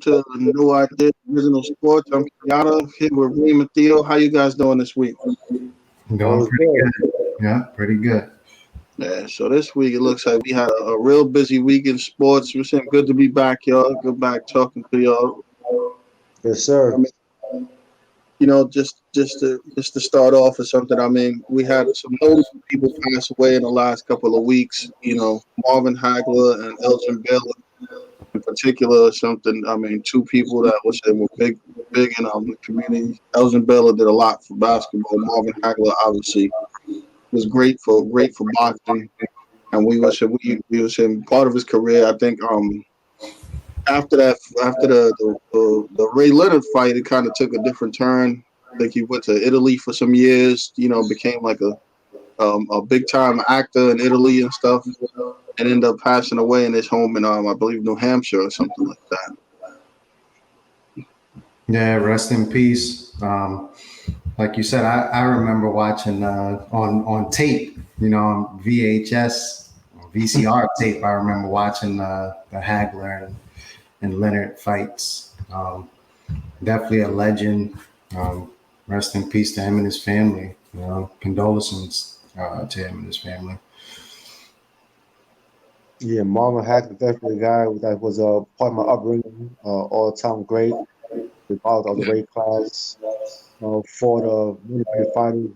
to No Ideas Original Sports. I'm Kenyatta here with Reem and Theo. How you guys doing this week? Going pretty good. Yeah, pretty good. Yeah, so this week it looks like we had a real busy week in sports. We're saying good to be back, y'all. Good back talking to y'all. Yes, sir. I mean, just to start off with something. I mean, we had some notable people pass away in the last couple of weeks. Marvin Hagler and Elgin Baylor in particular. Something. I mean, two people that was were big in the community. Elgin Baylor did a lot for basketball. Marvin Hagler obviously was great for boxing, and we was in part of his career. I think after the Ray Leonard fight, it kind of took a different turn. I think he went to Italy for some years. Became like a big time actor in Italy and stuff, and ended up passing away in his home in I believe New Hampshire or something like that. Yeah, rest in peace. Like you said, I remember watching on tape, on VHS, VCR tape. I remember watching the Hagler and Leonard fights. Definitely a legend. Rest in peace to him and his family. Condolences to him and his family. Yeah, Marvin Hagler definitely a guy that was part of my upbringing, all-time great, regardless of the weight class. Fought many great fighters,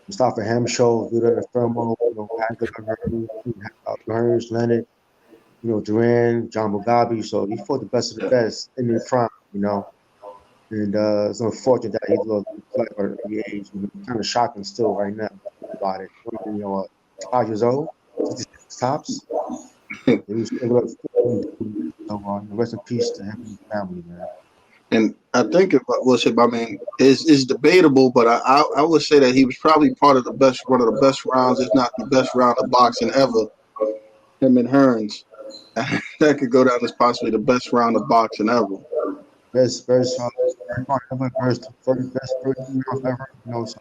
Mustafa Hamsho, Lillard Fermo, Hagler, Hearns, Leonard, Duran, John Mugabe. So he fought the best of the best in their prime, And it's unfortunate that he lost at an early age. Kind of shocking still right now about it. 5 years old, tops. He was able to so, rest in peace to him and his family, man. And I think it's debatable, but I would say that he was probably one of the best rounds, if not the best round of boxing ever. Him and Hearns, that could go down as possibly the best round of boxing ever. Best rounds ever. Those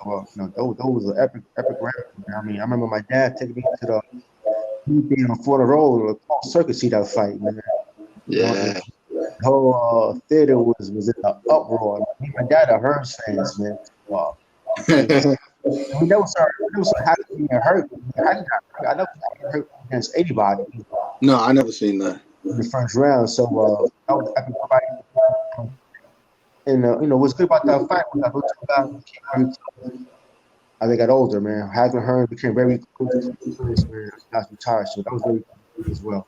are epic rounds. I mean, I remember my dad taking me to the on Florida Road, the circuit see that fight, man. Yeah. The whole theater was in an uproar. Me and my dad are Hearns fans, man. Wow. We never saw how to get hurt. I never got hurt against anybody. No, I never seen that in the first round. So that was an epic fight. And what's good about that fight was that those two guys became very close as they got older, man. Hagler Hearns became very close man. Guys retired, so that was very good as well.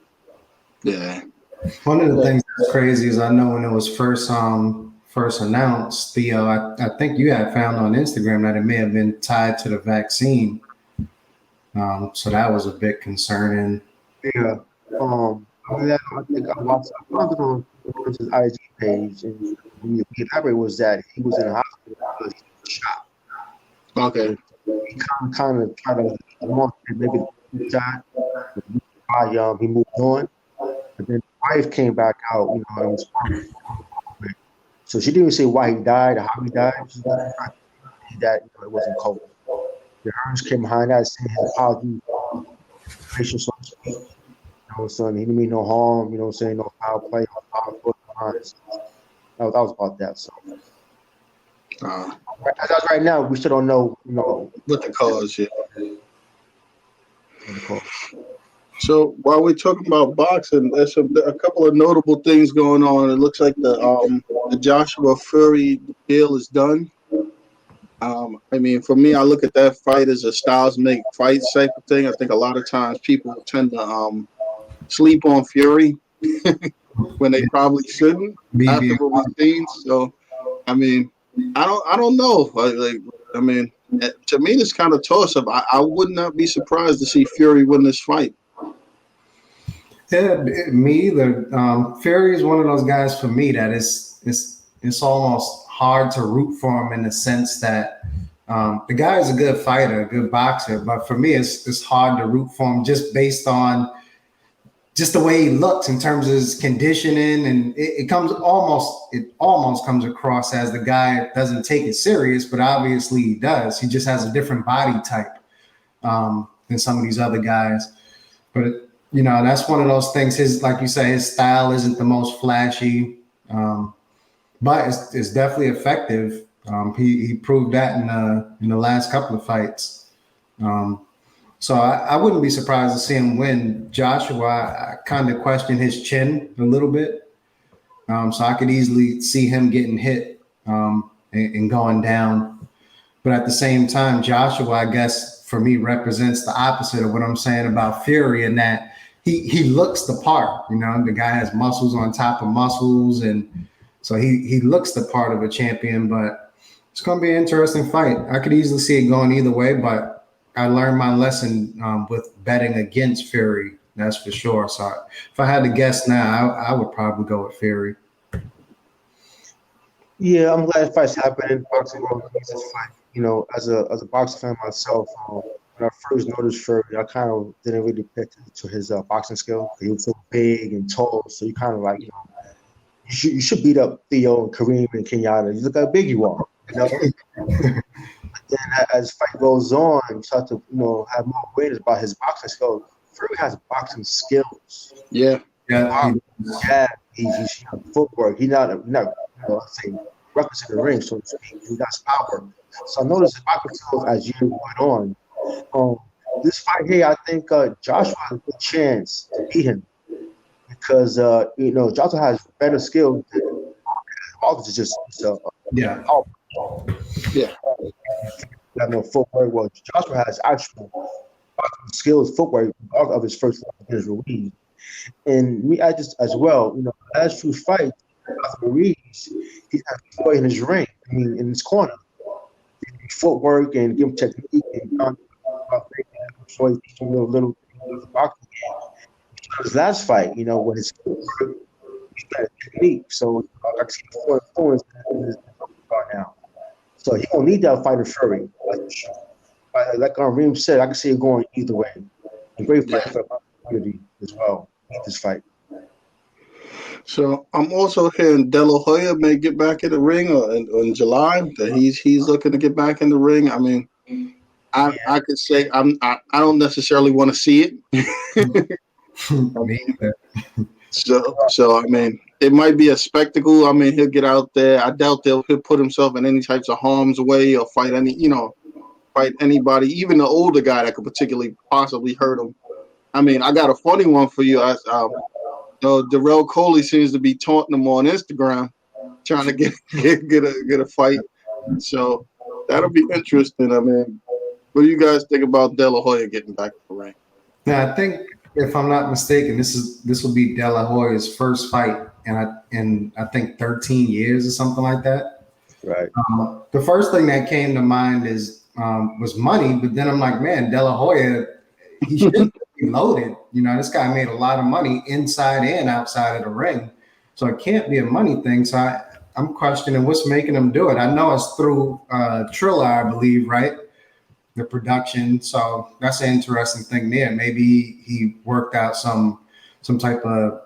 Yeah. One of the things that's crazy is I know when it was first announced, Theo, I think you had found on Instagram that it may have been tied to the vaccine. So that was a bit concerning. Yeah. I think I found it on his IG page, and the elaborate was that he was in the hospital because he was shot. Okay. He kind of tried to maybe the shot. He moved on. But then the wife came back out, and was so she didn't even say why he died or how he died. She died, it wasn't COVID. The Hearns came behind that, saying his apology, gracious, so to speak. Son, he didn't mean no harm. Saying no foul play, no foul foot behind. That was about that. So, as right now, we still don't know. What the cause, yeah. So while we're talking about boxing, there's a couple of notable things going on. It looks like the Joshua Fury deal is done. I mean, for me, I look at that fight as a styles make fights type of thing. I think a lot of times people tend to sleep on Fury when they probably shouldn't after what we've seen. So, I mean, I don't know. I mean, to me, it's kind of toss up. I would not be surprised to see Fury win this fight. Yeah, me either. Fury is one of those guys for me that it's almost hard to root for him in the sense that the guy is a good fighter, a good boxer, but for me it's hard to root for him just based on just the way he looks in terms of his conditioning, and it almost comes across as the guy doesn't take it serious, but obviously he does. He just has a different body type than some of these other guys, but. That's one of those things. Like you say, his style isn't the most flashy. But it's definitely effective. He proved that in the last couple of fights. So I wouldn't be surprised to see him win. Joshua, I kind of question his chin a little bit. So I could easily see him getting hit and going down. But at the same time, Joshua, I guess, for me, represents the opposite of what I'm saying about Fury, in that he looks the part. You know, the guy has muscles on top of muscles, and so he looks the part of a champion. But it's going to be an interesting fight. I could easily see it going either way, but I learned my lesson with betting against Fury. That's for sure. So if I had to guess now, I would probably go with Fury. Yeah, I'm glad fights happening. Boxing world needs this fight. You know, as a boxing fan myself, when I first noticed Fury, I kind of didn't really pay attention to his boxing skill. He was so big and tall, so you kind of like, you know, you should beat up Theo and Kareem and Kenyatta. You look how big you are, you know. Then as fight goes on, you start to, you know, have more awareness about his boxing skills. Fury has boxing skills. Yeah. Yeah. He's footwork. He's not you know, let's say reckless in the ring, so to speak. He got power. So I noticed his boxing skills as years went on. This fight here, I think Joshua has a good chance to beat him because you know, Joshua has better skills than Marcus. Is just Yeah. Yeah. Got no footwork. Well, Joshua has actual skills, footwork, regardless of his first fight against Ruiz. And me, I just as well, you know, last few fights, Ruiz, he's got footwork in his ring. I mean, in his corner, footwork and give him technique and before he teach him a little boxing game. His last fight, you know, when his footwork, he's got a technique. So I can see four influence in his guard now. So he won't need that fight in Fury. Like Reem said, I can see it going either way. A great fight for the community as well. This fight. So I'm also hearing De La Hoya may get back in the ring in July. That he's looking to get back in the ring. I mean, I could say I don't necessarily want to see it. So I mean, it might be a spectacle. I mean, he'll get out there. I doubt he'll put himself in any types of harm's way or fight anybody, even the older guy that could particularly possibly hurt him. I mean, I got a funny one for you. Darrell Coley seems to be taunting him on Instagram, trying to get a fight. So that'll be interesting. I mean, what do you guys think about De La Hoya getting back to the ring? Yeah, I think if I'm not mistaken, this will be De La Hoya's first fight in I think 13 years or something like that. Right. The first thing that came to mind was money, but then I'm like, man, De La Hoya, he should be loaded. You know, this guy made a lot of money inside and outside of the ring, so it can't be a money thing. So I'm questioning what's making him do it. I know it's through Triller, I believe, right? The production. So that's an interesting thing there. Maybe he worked out some type of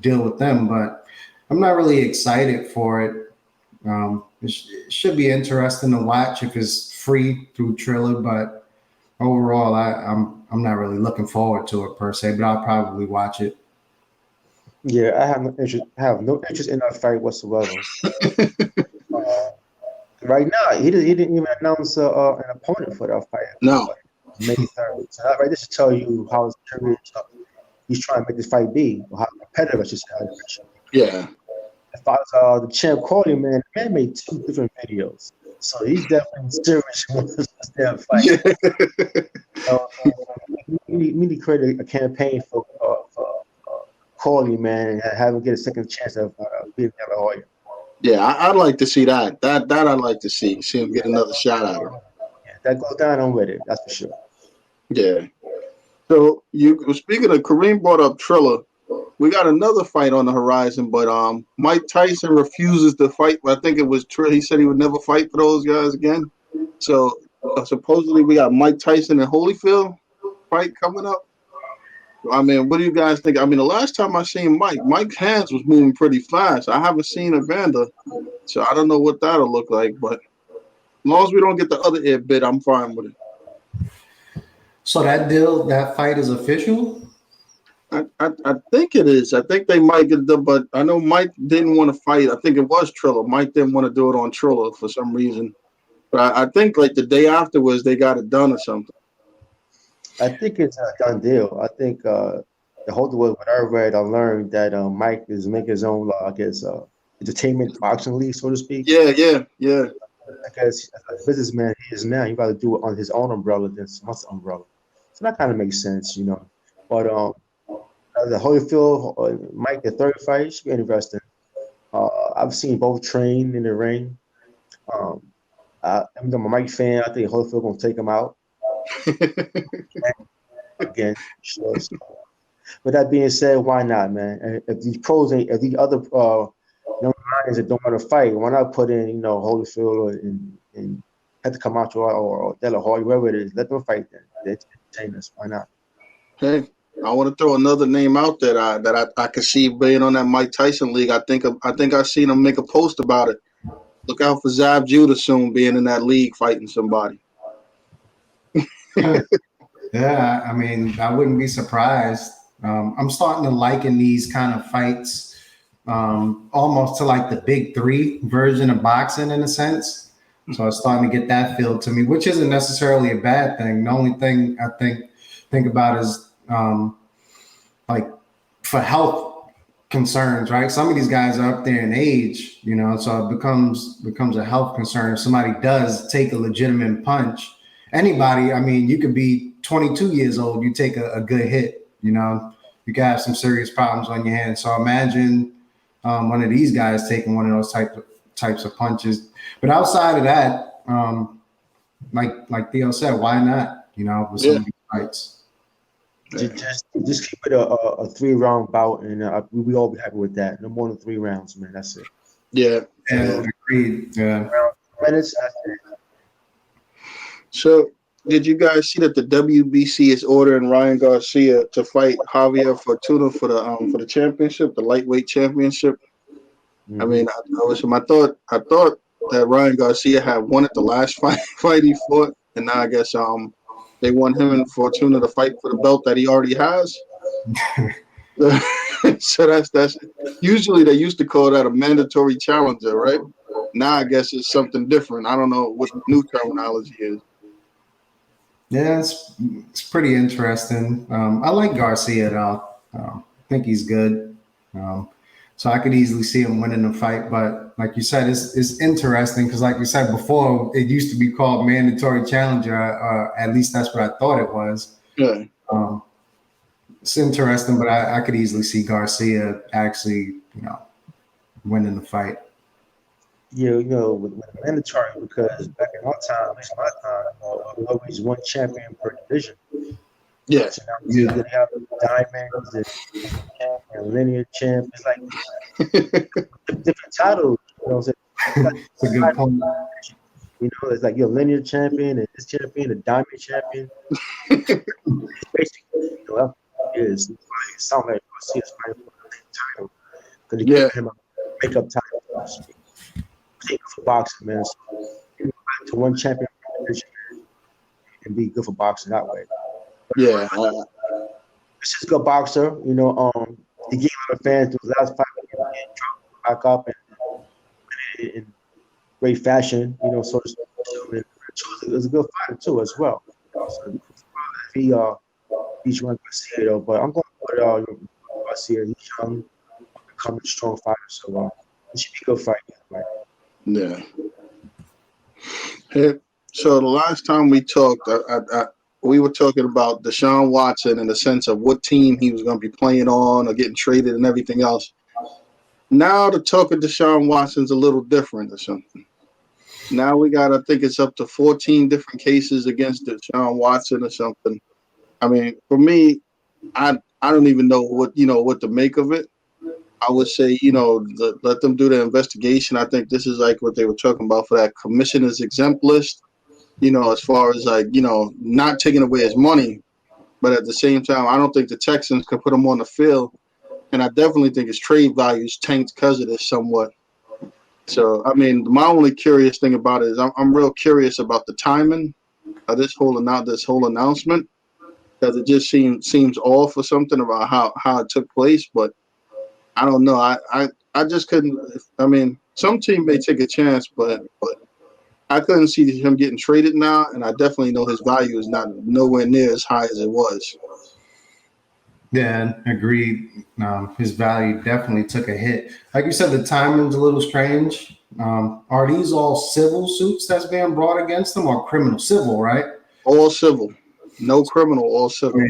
deal with them, but I'm not really excited for it. It should be interesting to watch if it's free through Triller, but overall, I'm not really looking forward to it per se, but I'll probably watch it. Yeah, I have no interest in that fight whatsoever. Right now, he didn't even announce an opponent for that fight. No. May 3rd. So that right, this should tell you how serious he's trying to make this fight be, or how competitive I should say. Yeah. If I was the champ Cody, man, the man made 2 different videos. So he's definitely serious with this damn fight. We need to create a campaign for Corley, man, and have him get a second chance of beating De La Hoya. Yeah, I'd like to see that. That I'd like to see him get another shot at him. Yeah, that goes down, I'm with it. That's for sure. Yeah. So speaking of Kareem brought up Triller, we got another fight on the horizon, but Mike Tyson refuses to fight. I think it was Triller. He said he would never fight for those guys again. So supposedly we got Mike Tyson and Holyfield fight coming up. I mean, what do you guys think? I mean, the last time I seen Mike's hands was moving pretty fast. I haven't seen Evander, so I don't know what that'll look like. But as long as we don't get the other ear bit, I'm fine with it. So that fight is official? I think it is. I think they might get it done, but I know Mike didn't want to fight. I think it was Triller. Mike didn't want to do it on Triller for some reason. But I think like the day afterwards they got it done or something. I think it's a done deal. I think the whole what I read, I learned that Mike is making his own, I guess, entertainment boxing league, so to speak. Yeah. I guess as a businessman he is now, he got to do it on his own umbrella than someone's umbrella. So that kind of makes sense, you know. But the Holyfield, Mike, the third fight should be interesting. I've seen both train in the ring. Um, I'm a Mike fan. I think Holyfield gonna take him out again. Sure. So, with that being said, why not, man? And if these pros ain't, if these other young minds that don't want to fight, why not put in, you know, Holyfield and have to come out or De La Hoya, whoever it is, let them fight then. They entertain us. Why not? Hey, I want to throw another name out there that I could see being on that Mike Tyson league. I think I seen him make a post about it. Look out for Zab Judah soon being in that league fighting somebody. Yeah, I mean, I wouldn't be surprised. I'm starting to liken these kind of fights almost to like the big three version of boxing in a sense. So it's starting to get that feel to me, which isn't necessarily a bad thing. The only thing I think about is like for health concerns, right? Some of these guys are up there in age, you know, so it becomes a health concern. If somebody does take a legitimate punch, anybody, I mean, you could be 22 years old, you take a good hit, you know, you could have some serious problems on your hands. So imagine one of these guys taking one of those types of punches. But outside of that, like Theo said, why not? You know, with some of these fights. Just keep it a 3-round bout, and we all be happy with that. No more than 3 rounds, man. That's it. Yeah. Agreed. Yeah. Minutes. So, did you guys see that the WBC is ordering Ryan Garcia to fight Javier Fortuna for the championship, the lightweight championship? Mm-hmm. I mean, I thought that Ryan Garcia had won at the last fight he fought, and now I guess they want him and Fortuna to fight for the belt that he already has. So that's usually they used to call that a mandatory challenger, right? Now I guess it's something different. I don't know what the new terminology is. Yeah, it's pretty interesting. I like Garcia though. I think he's good. So I could easily see him winning the fight. But like you said, it's interesting because like you said before, it used to be called mandatory challenger. At least that's what I thought it was. Yeah. It's interesting, but I could easily see Garcia actually, you know, winning the fight. Yeah, you know, with mandatory, because back in our time, at least my time, we always one champion per division. Yes. So now you can have diamonds and linear champ. It's like different titles. You know what I'm saying? It's a good point. You know, it's like you're a linear champion and this champion, a diamond champion. Basically, you know, it is. It sounds like Garcia's fighting for the title because you give him a makeup title. For boxing, man. So, you know, to one champion and be good for boxing that way. Yeah. This is a good boxer. You know, he gave a fan to his last fight and dropped back up and in great fashion. You know, so it's a good fighter too as well. So he he's one Garcia though, but I'm going to put Garcia. He's young, becoming a strong fighter, so it should be a good fight. Right? Yeah. So the last time we talked, we were talking about Deshaun Watson in the sense of what team he was going to be playing on or getting traded and everything else. Now the talk of Deshaun Watson's a little different or something. Now we got, I think it's up to 14 different cases against Deshaun Watson or something. I mean, for me, I don't even know what to make of it. I would say, let them do the investigation. I think this is like what they were talking about for that commissioner's exempt list, as far as not taking away his money. But at the same time, I don't think the Texans could put him on the field. And I definitely think his trade values tanked because of this somewhat. So, I mean, my only curious thing about it is I'm real curious about the timing of this whole announcement. because it just seems off or something about how it took place. But I don't know. I just couldn't. I mean, some team may take a chance, but I couldn't see him getting traded now, and I definitely know his value is not nowhere near as high as it was. Yeah, agreed. His value definitely took a hit. Like you said, the timing's a little strange. Are these all civil suits that's being brought against them, or criminal? Civil, right? All civil, no criminal, all civil.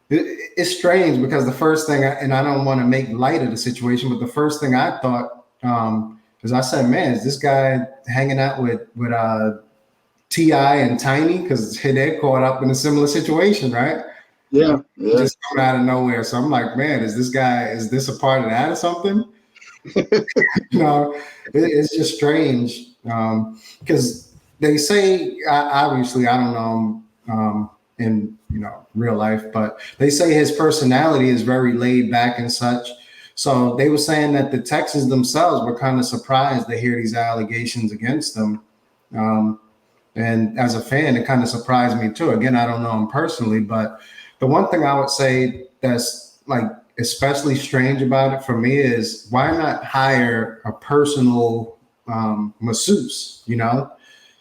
It's strange because the first thing, and I don't want to make light of the situation, but the first thing I thought is I said, man, is this guy hanging out with T.I. and Tiny? Because they're caught up in a similar situation, right? Yeah. Just coming out of nowhere. So I'm like, man, is this a part of that or something? It's just strange because they say, obviously, I don't know in real life, but they say his personality is very laid back and such. So they were saying that the Texans themselves were kind of surprised to hear these allegations against them. And as a fan, it kind of surprised me too. Again, I don't know him personally, but the one thing I would say that's like especially strange about it for me is why not hire a personal masseuse?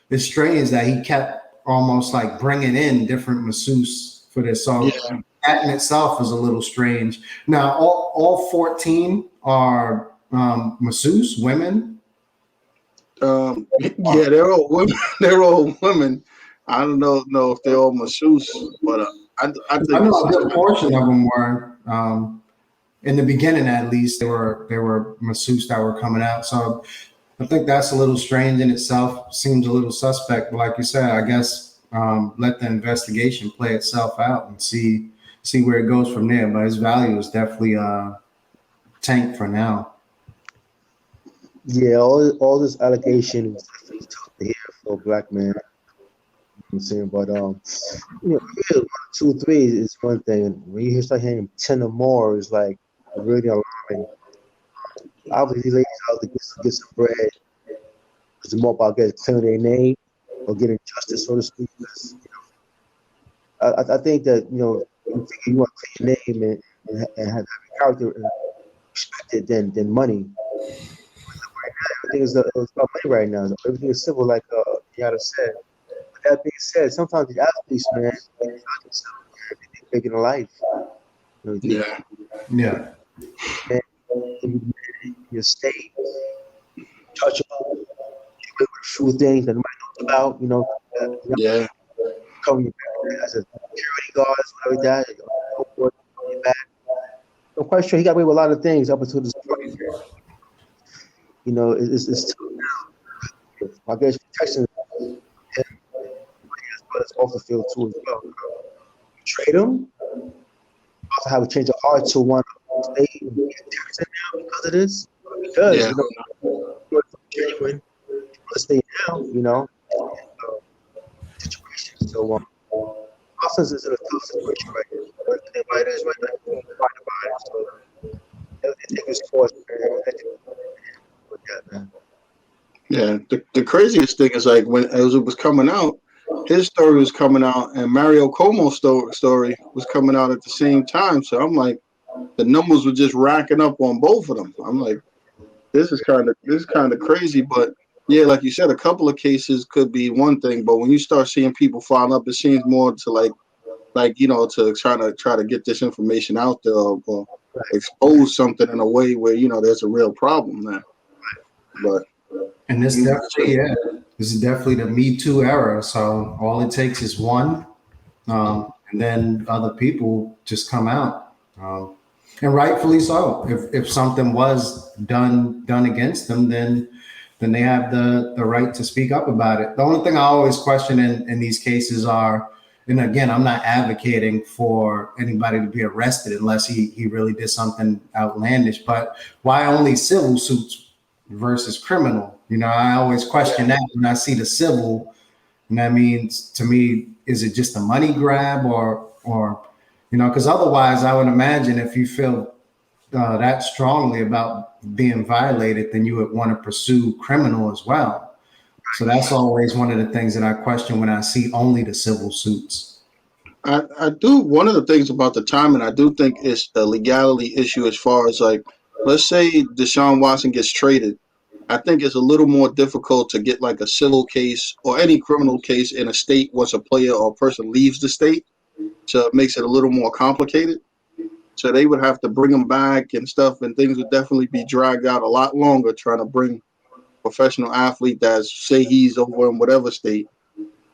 It's strange that he kept almost like bringing in different masseuse for this. So that in itself is a little strange. Now, all 14 are masseuse women. Yeah, they're all women. They're all women. I don't know if they're all masseuse, but I think I know a good portion of them were. In the beginning, at least, there were masseuse that were coming out. So I think that's a little strange in itself. Seems a little suspect, but like you said, I guess let the investigation play itself out and see where it goes from there. But his value is definitely tanked for now. Yeah, all this allegation is definitely tough to hear for a black man. I'm saying, but yeah, 1, 2, 3 is one thing. When you start hearing 10 or more, it's like really alarming. Obviously, these ladies out to get some bread. It's more about getting clearing their name or getting justice, so to speak. I think that you want to clear your name and have character and respected than money. Right now, everything is about money right now. Everything is civil, like Yada said. That being said, sometimes the athletes, man, they're making a life. Yeah. And your state, touchable, you able to shoot things that nobody knows about. Yeah. Covering your back as a security guards, like that. Your back. I'm quite sure he got away with a lot of things up until this point. It's tough now. I guess protection. But it's off the field too as well. You trade him, also have a change of heart to want to stay and be a Texan now because of this. Because you're genuine, you want to stay now, situation. So offense is in a tough situation right now. The writers right now find about it. So they take his course, man. Yeah. The craziest thing is like as it was coming out. His story was coming out, and Mario Como's story was coming out at the same time. So I'm like, the numbers were just racking up on both of them. I'm like, this is kind of crazy. But yeah, like you said, a couple of cases could be one thing, but when you start seeing people file up, it seems more to to try to get this information out there or expose something in a way where there's a real problem there. But and this is definitely the Me Too era. So all it takes is one, and then other people just come out, and rightfully so. If something was done against them, then they have the right to speak up about it. The only thing I always question in these cases are, and again, I'm not advocating for anybody to be arrested unless he really did something outlandish. But why only civil suits versus criminal? I always question that when I see the civil, and that means to me, is it just a money grab or because otherwise I would imagine if you feel that strongly about being violated, then you would want to pursue criminal as well. So that's always one of the things that I question when I see only the civil suits. I do. One of the things about the timing, I do think it's a legality issue as far as like, let's say Deshaun Watson gets traded. I think it's a little more difficult to get like a civil case or any criminal case in a state once a player or a person leaves the state. So it makes it a little more complicated. So they would have to bring him back and stuff, and things would definitely be dragged out a lot longer trying to bring a professional athlete that's say he's over in whatever state.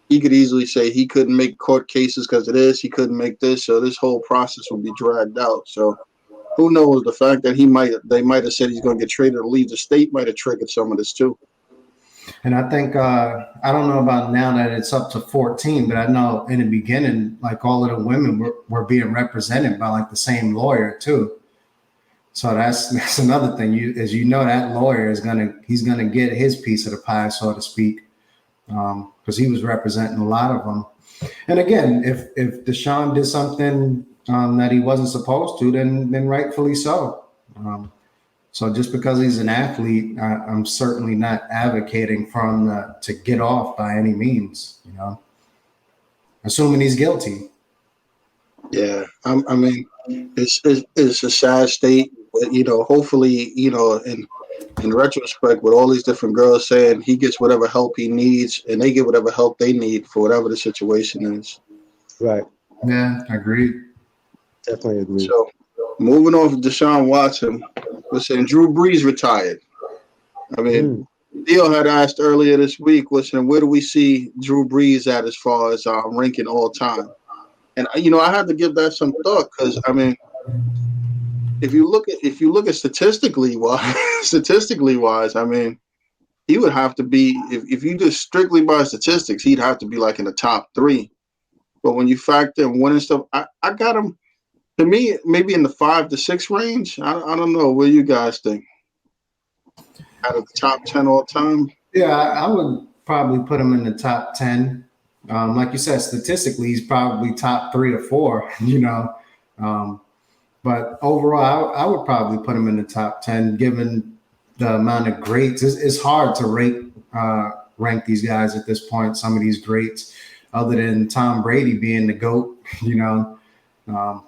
He could easily say he couldn't make court cases because of this, he couldn't make this, so this whole process would be dragged out. So who knows? The fact that they might have said he's going to get traded or leave the state might have triggered some of this too. And I think I don't know about now that it's up to 14, but I know in the beginning, like all of the women were being represented by like the same lawyer too. So that's another thing. That lawyer he's gonna get his piece of the pie, so to speak, because he was representing a lot of them. And again, if Deshaun did something that he wasn't supposed to, then rightfully so. So just because he's an athlete, I'm certainly not advocating for him to get off by any means, assuming he's guilty. Yeah, I mean, it's a sad state, but hopefully, in retrospect, with all these different girls saying he gets whatever help he needs, and they get whatever help they need for whatever the situation is. Right. Yeah, agreed. Definitely agree. So, moving off of Deshaun Watson, we're saying Drew Brees retired. I mean, Theo had asked earlier this week, listen, where do we see Drew Brees at as far as ranking all time? And I had to give that some thought because I mean, if you look at statistically wise, I mean, he would have to be if you just strictly by statistics, he'd have to be like in the top 3. But when you factor in winning stuff, I got him. To me, maybe in the 5 to 6 range. I don't know. What do you guys think? Out of the top 10 all time? Yeah, I would probably put him in the top 10. Like you said, statistically, he's probably top 3 or 4, but overall, I would probably put him in the top 10, given the amount of greats. It's hard to rank these guys at this point, some of these greats, other than Tom Brady being the GOAT,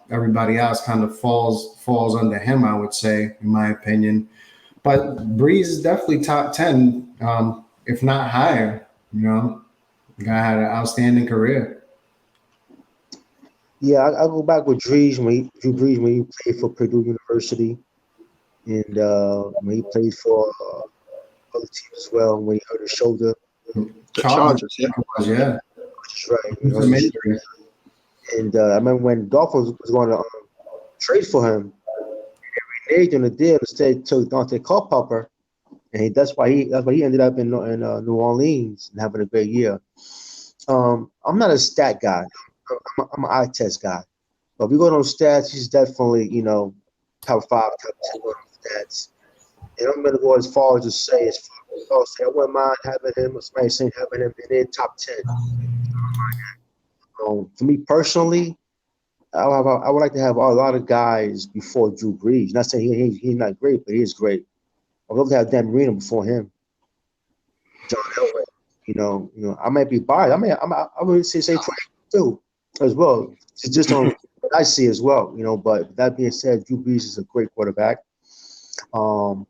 everybody else kind of falls under him, I would say, in my opinion. But Brees is definitely top 10, if not higher. The guy had an outstanding career. Yeah, I'll go back with Drew Brees when he played for Purdue University, and when he played for other teams as well. When he hurt his shoulder, the Chargers, yeah, that's right. And I remember when Dolphins was going to trade for him, they reneged on the deal. Instead, took Dante Culpepper, and that's why he ended up in New Orleans and having a great year. I'm not a stat guy. I'm an eye test guy. But if we go on stats, he's definitely top 5, top 10 on stats. And I'm going to go as far as to say, I wouldn't mind having him, or somebody saying having him in top 10. For me personally, I would like to have a lot of guys before Drew Brees. Not saying he's not great, but he is great. I'd love to have Dan Marino before him. John Elway. I might be biased. I would say Frank too, as well. It's just on what I see as well. But that being said, Drew Brees is a great quarterback. And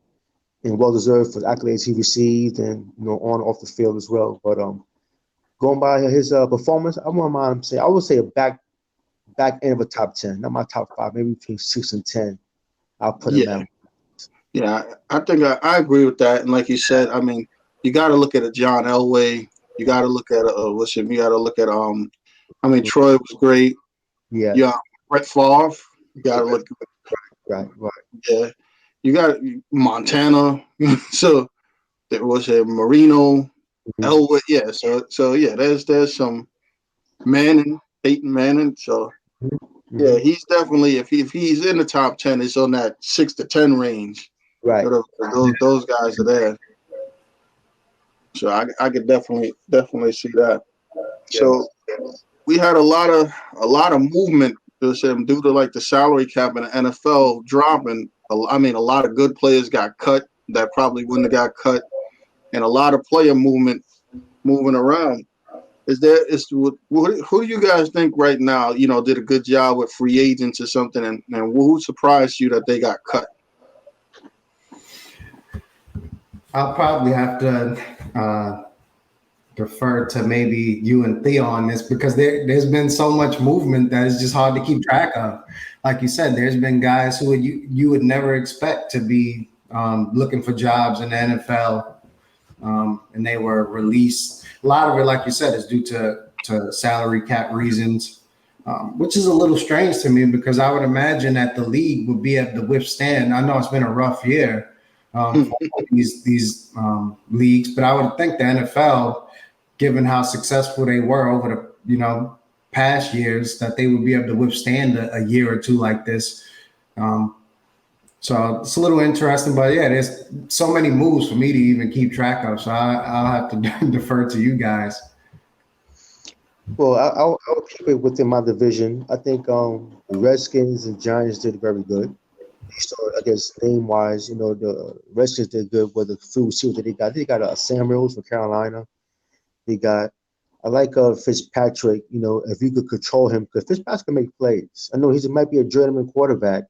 well deserved for the accolades he received, and on and off the field as well. But going by his performance, I would say a back end of a top 10, not my top 5, maybe between 6 and 10. I'll put him out. Yeah, I think I agree with that. And like you said, I mean, you got to look at a John Elway. You got to look at you got to look at I mean, Troy was great. Yeah. Brett Favre. You got to look. Right. Yeah, you got Montana. So there was a Marino, Elway. Yeah, so yeah, there's some Peyton Manning. So yeah, he's definitely if he's in the top 10, it's on that 6 to 10 range. Right. Those guys are there. So I could definitely see that. So we had a lot of movement due to like the salary cap in the NFL dropping. I mean, a lot of good players got cut that probably wouldn't have got cut, and a lot of player moving around. Who do you guys think right now, did a good job with free agents or something, and who surprised you that they got cut? I'll probably have to defer to maybe you and Theo on this because there's been so much movement that it's just hard to keep track of. Like you said, there's been guys who you would never expect to be looking for jobs in the NFL, and they were released. A lot of it, like you said, is due to salary cap reasons, which is a little strange to me because I would imagine that the league would be able to withstand. I know it's been a rough year for these leagues, but I would think the NFL, given how successful they were over the past years, that they would be able to withstand a year or two like this. So it's a little interesting, but yeah, there's so many moves for me to even keep track of. So I'll have to defer to you guys. Well, I'll keep it within my division. I think the Redskins and Giants did very good. So I guess name wise, the Redskins did good with the few receivers that they got. They got Samuels from Carolina. I like Fitzpatrick. If you could control him, because Fitzpatrick can make plays. I know he might be a journeyman quarterback,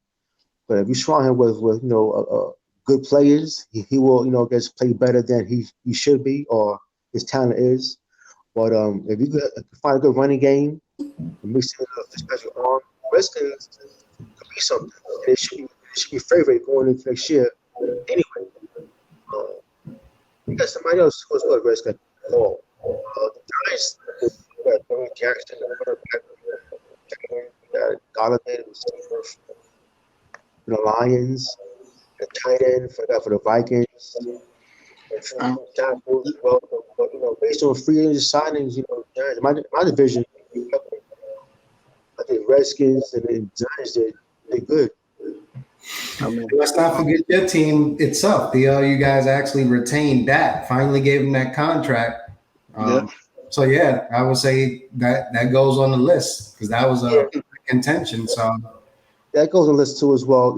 but if you surround him with good players, he will play better than he should be or his talent is. But if you could find a good running game and mix it with Fitzpatrick on, Redskins could be something. And it should be favorite going into next year. Anyway, you got somebody else who's good. Redskins. The Giants, Jackson, Galladay, the Lions, the tight end for the Vikings. Based on free agent signings, Giants, my division, I think Redskins and the Giants did good. Let's not forget your team itself. You guys actually retained Dak. Finally gave him that contract. So yeah, I would say that goes on the list because that was a contention. So that goes on the list too as well.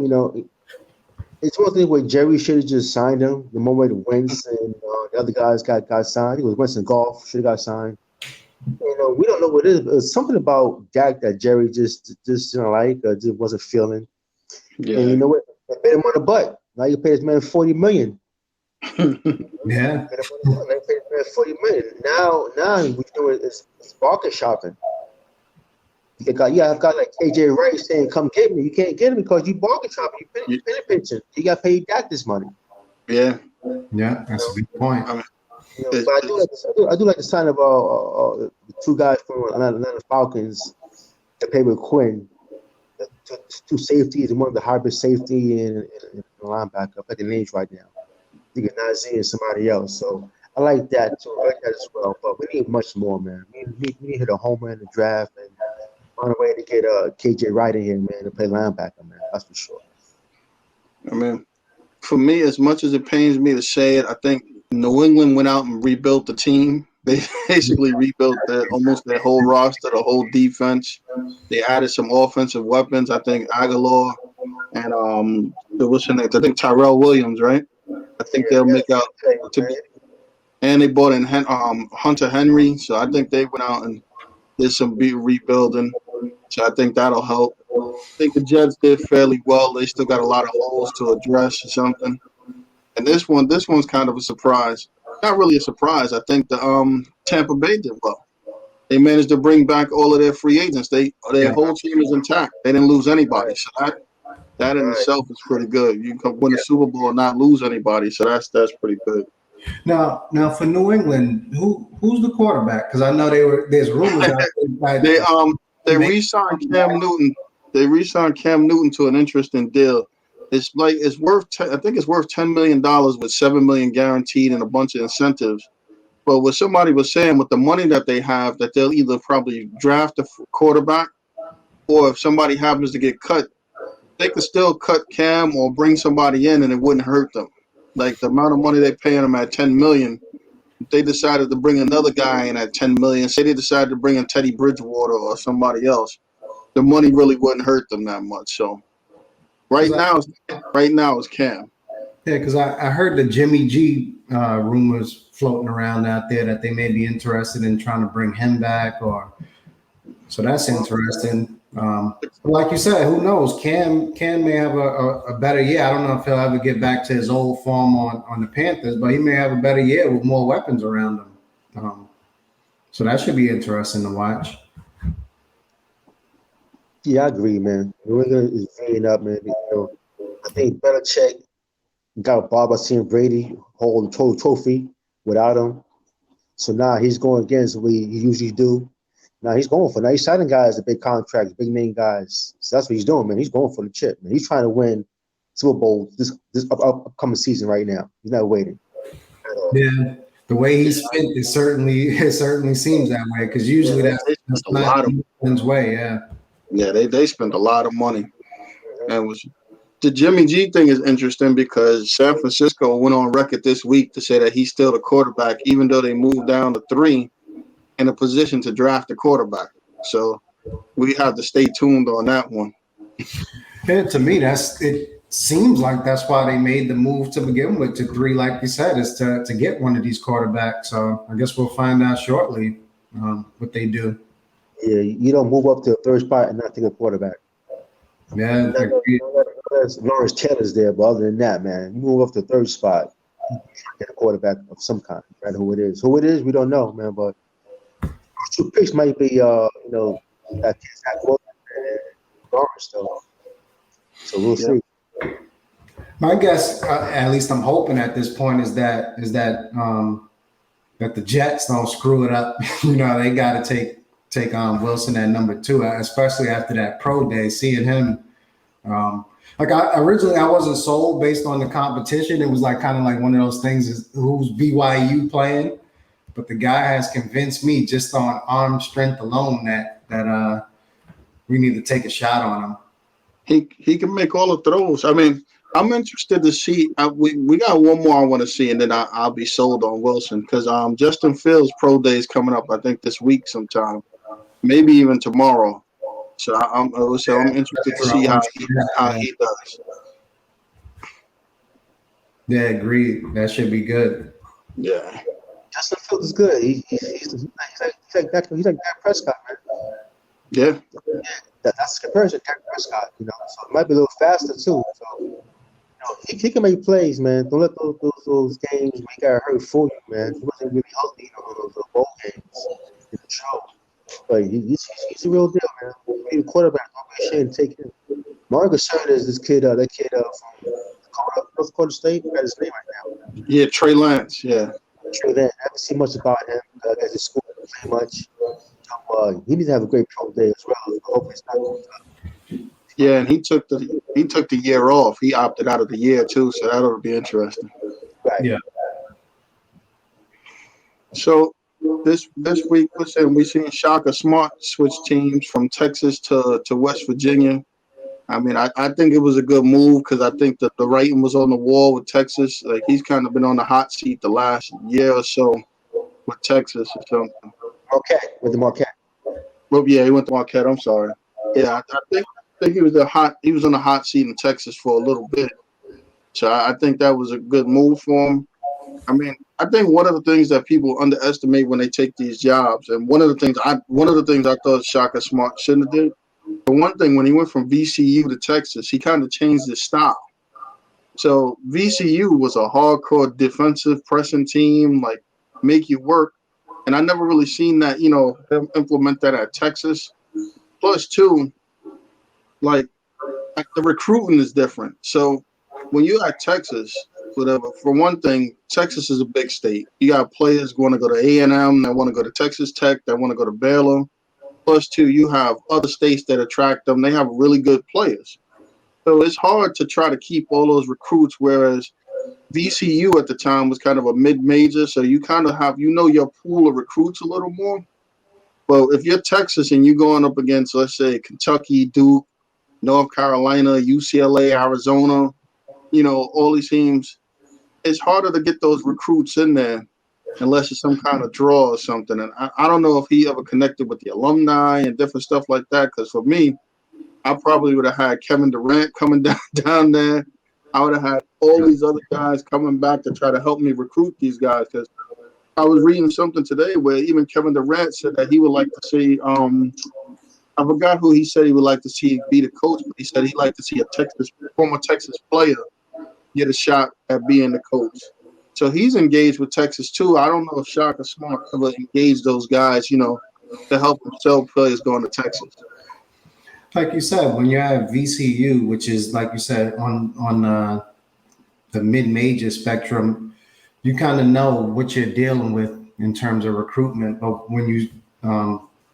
It's one thing where Jerry should have just signed him the moment Wentz and the other guys got signed. It was Wentz and Golf should have got signed. We don't know what it is. But it's something about Dak that Jerry just just wasn't feeling. Yeah. And you know what? They paid him on the butt. Now you pay this man $40 million. Yeah. They paid this man $40 million. Now what you're doing is market shopping. I've got like KJ Wright saying, "Come get me." You can't get him because you bargain shopping. You pay the pension. You got to pay Dak this money. Yeah. Yeah, that's a good point. But I do like the sign of the two guys from Atlanta Falcons that played with Quinn. Two safeties and one of the hybrid safety and linebacker. I forget the names right now. I think it's Nazir and somebody else. So I like that too. I like that as well. But we need much more, man. We need to hit a homer in the draft and find a way to get KJ Wright in here, man, to play linebacker, man. That's for sure. I mean, for me, as much as it pains me to say it, I think New England went out and rebuilt the team. They basically rebuilt almost their whole roster, the whole defense. They added some offensive weapons. I think Aguilar and what's her name? I think Tyrell Williams, right? I think they'll make out to be. And they brought in Hunter Henry, so I think they went out and did some rebuilding. So I think that'll help. I think the Jets did fairly well. They still got a lot of holes to address or something. And this one's kind of a surprise. Not really a surprise. I think the Tampa Bay did well. They managed to bring back all of their free agents. Their whole team is intact. They didn't lose anybody. So that in itself is pretty good. You can win a Super Bowl and not lose anybody. So that's pretty good. Now for New England, who's the quarterback? Because I know there's rumors out there. They re-signed Cam Newton. They re-signed Cam Newton to an interesting deal. It's worth I think it's worth $10 million with $7 million guaranteed and a bunch of incentives. But what somebody was saying, with the money that they have, that they'll either probably draft a quarterback, or if somebody happens to get cut, they could still cut Cam or bring somebody in, and it wouldn't hurt them. Like the amount of money they're paying them at $10 million, if they decided to bring another guy in at $10 million, say they decided to bring in Teddy Bridgewater or somebody else, the money really wouldn't hurt them that much. So right now it's Cam. Yeah, because I heard the Jimmy G rumors floating around out there that they may be interested in trying to bring him back, or so that's interesting. But like you said, who knows? Cam may have a better year. I don't know if he'll ever get back to his old form on the Panthers, but he may have a better year with more weapons around him. So that should be interesting to watch. Yeah, I agree, man. New England is veering up, man. I think Belichick got bothered by seeing Brady hold the total trophy without him. So now he's going against what he usually do. Now he's going for now. He's signing guys to big contracts, big name guys. So that's what he's doing, man. He's going for the chip, man. He's trying to win Super Bowl this upcoming season right now. He's not waiting. Yeah, the way he's spent, it certainly seems that way, because usually that's a lot of England's way. Yeah, they spent a lot of money, and the Jimmy G thing is interesting because San Francisco went on record this week to say that he's still the quarterback, even though they moved down to 3 in a position to draft a quarterback. So we have to stay tuned on that one. Yeah, to me, it seems like that's why they made the move to begin with to 3, like you said, is to get one of these quarterbacks. So I guess we'll find out shortly what they do. Yeah, you don't move up to the 3rd spot and not take a quarterback. Yeah, Lawrence Taylor's there, but other than that, man, you move up to the 3rd spot, get a quarterback of some kind, no matter who it is. Who it is, we don't know, man. But 2 picks might be, that Lawrence though. So we'll see. My guess, at least I'm hoping at this point, is that the Jets don't screw it up. They got to take on Wilson at number 2, especially after that pro day, seeing him. Originally I wasn't sold based on the competition. It was kind of like one of those things is who's BYU playing, but the guy has convinced me just on arm strength alone that we need to take a shot on him. He can make all the throws. I mean, I'm interested to see. We got one more I want to see, and then I'll be sold on Wilson because Justin Fields' pro day is coming up. I think this week sometime, maybe even tomorrow. So I'm interested to see how he does. Yeah, agreed. That should be good. Yeah. Justin Fields is good. He's like Dak Prescott, man. Yeah. That's the comparison, Dak Prescott. So it might be a little faster too. So he can make plays, man. Don't let those games where he got hurt fool you, man. He wasn't really healthy, those bowl games in the show. But he's a real deal, man. He's a quarterback. Don't be ashamed to take him. Marcus Gasol is this kid, from North Dakota State. I got his name right now. Yeah, Trey Lance. Yeah. Trey Lance. I haven't seen much about him. As a school, play much. So he needs to have a great pro day as well. Hopefully it's not going to. Yeah, and he took the year off. He opted out of the year too, so that'll be interesting. Right. Yeah. So this week, listen, we seen Shaka Smart switch teams from Texas to West Virginia. I mean, I think it was a good move because I think that the writing was on the wall with Texas. Like he's kind of been on the hot seat the last year or so with Texas or something. Marquette, with the Marquette. Well, yeah, he went to Marquette. I'm sorry. Yeah, I think he was on the hot seat in Texas for a little bit. So I think that was a good move for him. I mean, I think one of the things that people underestimate when they take these jobs, and one of the things I thought Shaka Smart shouldn't have did. The one thing when he went from VCU to Texas, he kind of changed his style. So VCU was a hardcore defensive pressing team, like make you work. And I never really seen that, him implement that at Texas. Plus, too, like the recruiting is different. So when you're at Texas, whatever, for one thing, Texas is a big state. You got players going to go to A&M, that want to go to Texas Tech, that want to go to Baylor. Plus, too, you have other states that attract them. They have really good players. So it's hard to try to keep all those recruits, whereas VCU at the time was kind of a mid-major, so you kind of have, your pool of recruits a little more. But if you're Texas and you're going up against, let's say, Kentucky, Duke, North Carolina, UCLA, Arizona, all these teams, it's harder to get those recruits in there unless it's some kind of draw or something. And I don't know if he ever connected with the alumni and different stuff like that, because for me, I probably would have had Kevin Durant coming down there, I would have had all these other guys coming back to try to help me recruit these guys. Because I was reading something today where even Kevin Durant said that he would like to see. I forgot who he said he would like to see be the coach, but he said he'd like to see a former Texas player get a shot at being the coach. So he's engaged with Texas too. I don't know if Shaka Smart ever engaged those guys, to help them sell players going to Texas. Like you said, when you're at VCU, which is like you said on the mid-major spectrum, you kind of know what you're dealing with in terms of recruitment. But when you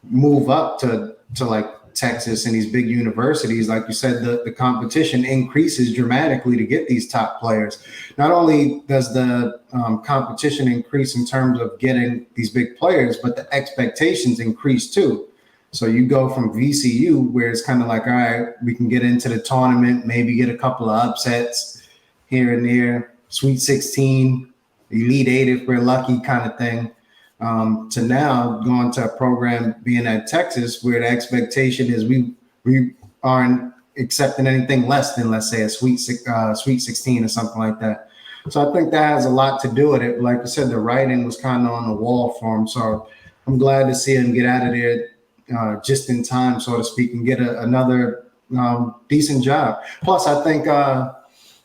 move up to like Texas and these big universities, like you said, the competition increases dramatically to get these top players. Not only does the competition increase in terms of getting these big players, but the expectations increase too. So you go from VCU, where it's kind of like, all right, we can get into the tournament, maybe get a couple of upsets here and there, Sweet 16, Elite 8 if we're lucky kind of thing, to now going to a program being at Texas where the expectation is we aren't accepting anything less than, let's say, a Sweet 16 or something like that. So I think that has a lot to do with it. Like I said, the writing was kind of on the wall for him. So I'm glad to see him get out of there just in time, so to speak, and get another decent job. Plus, I think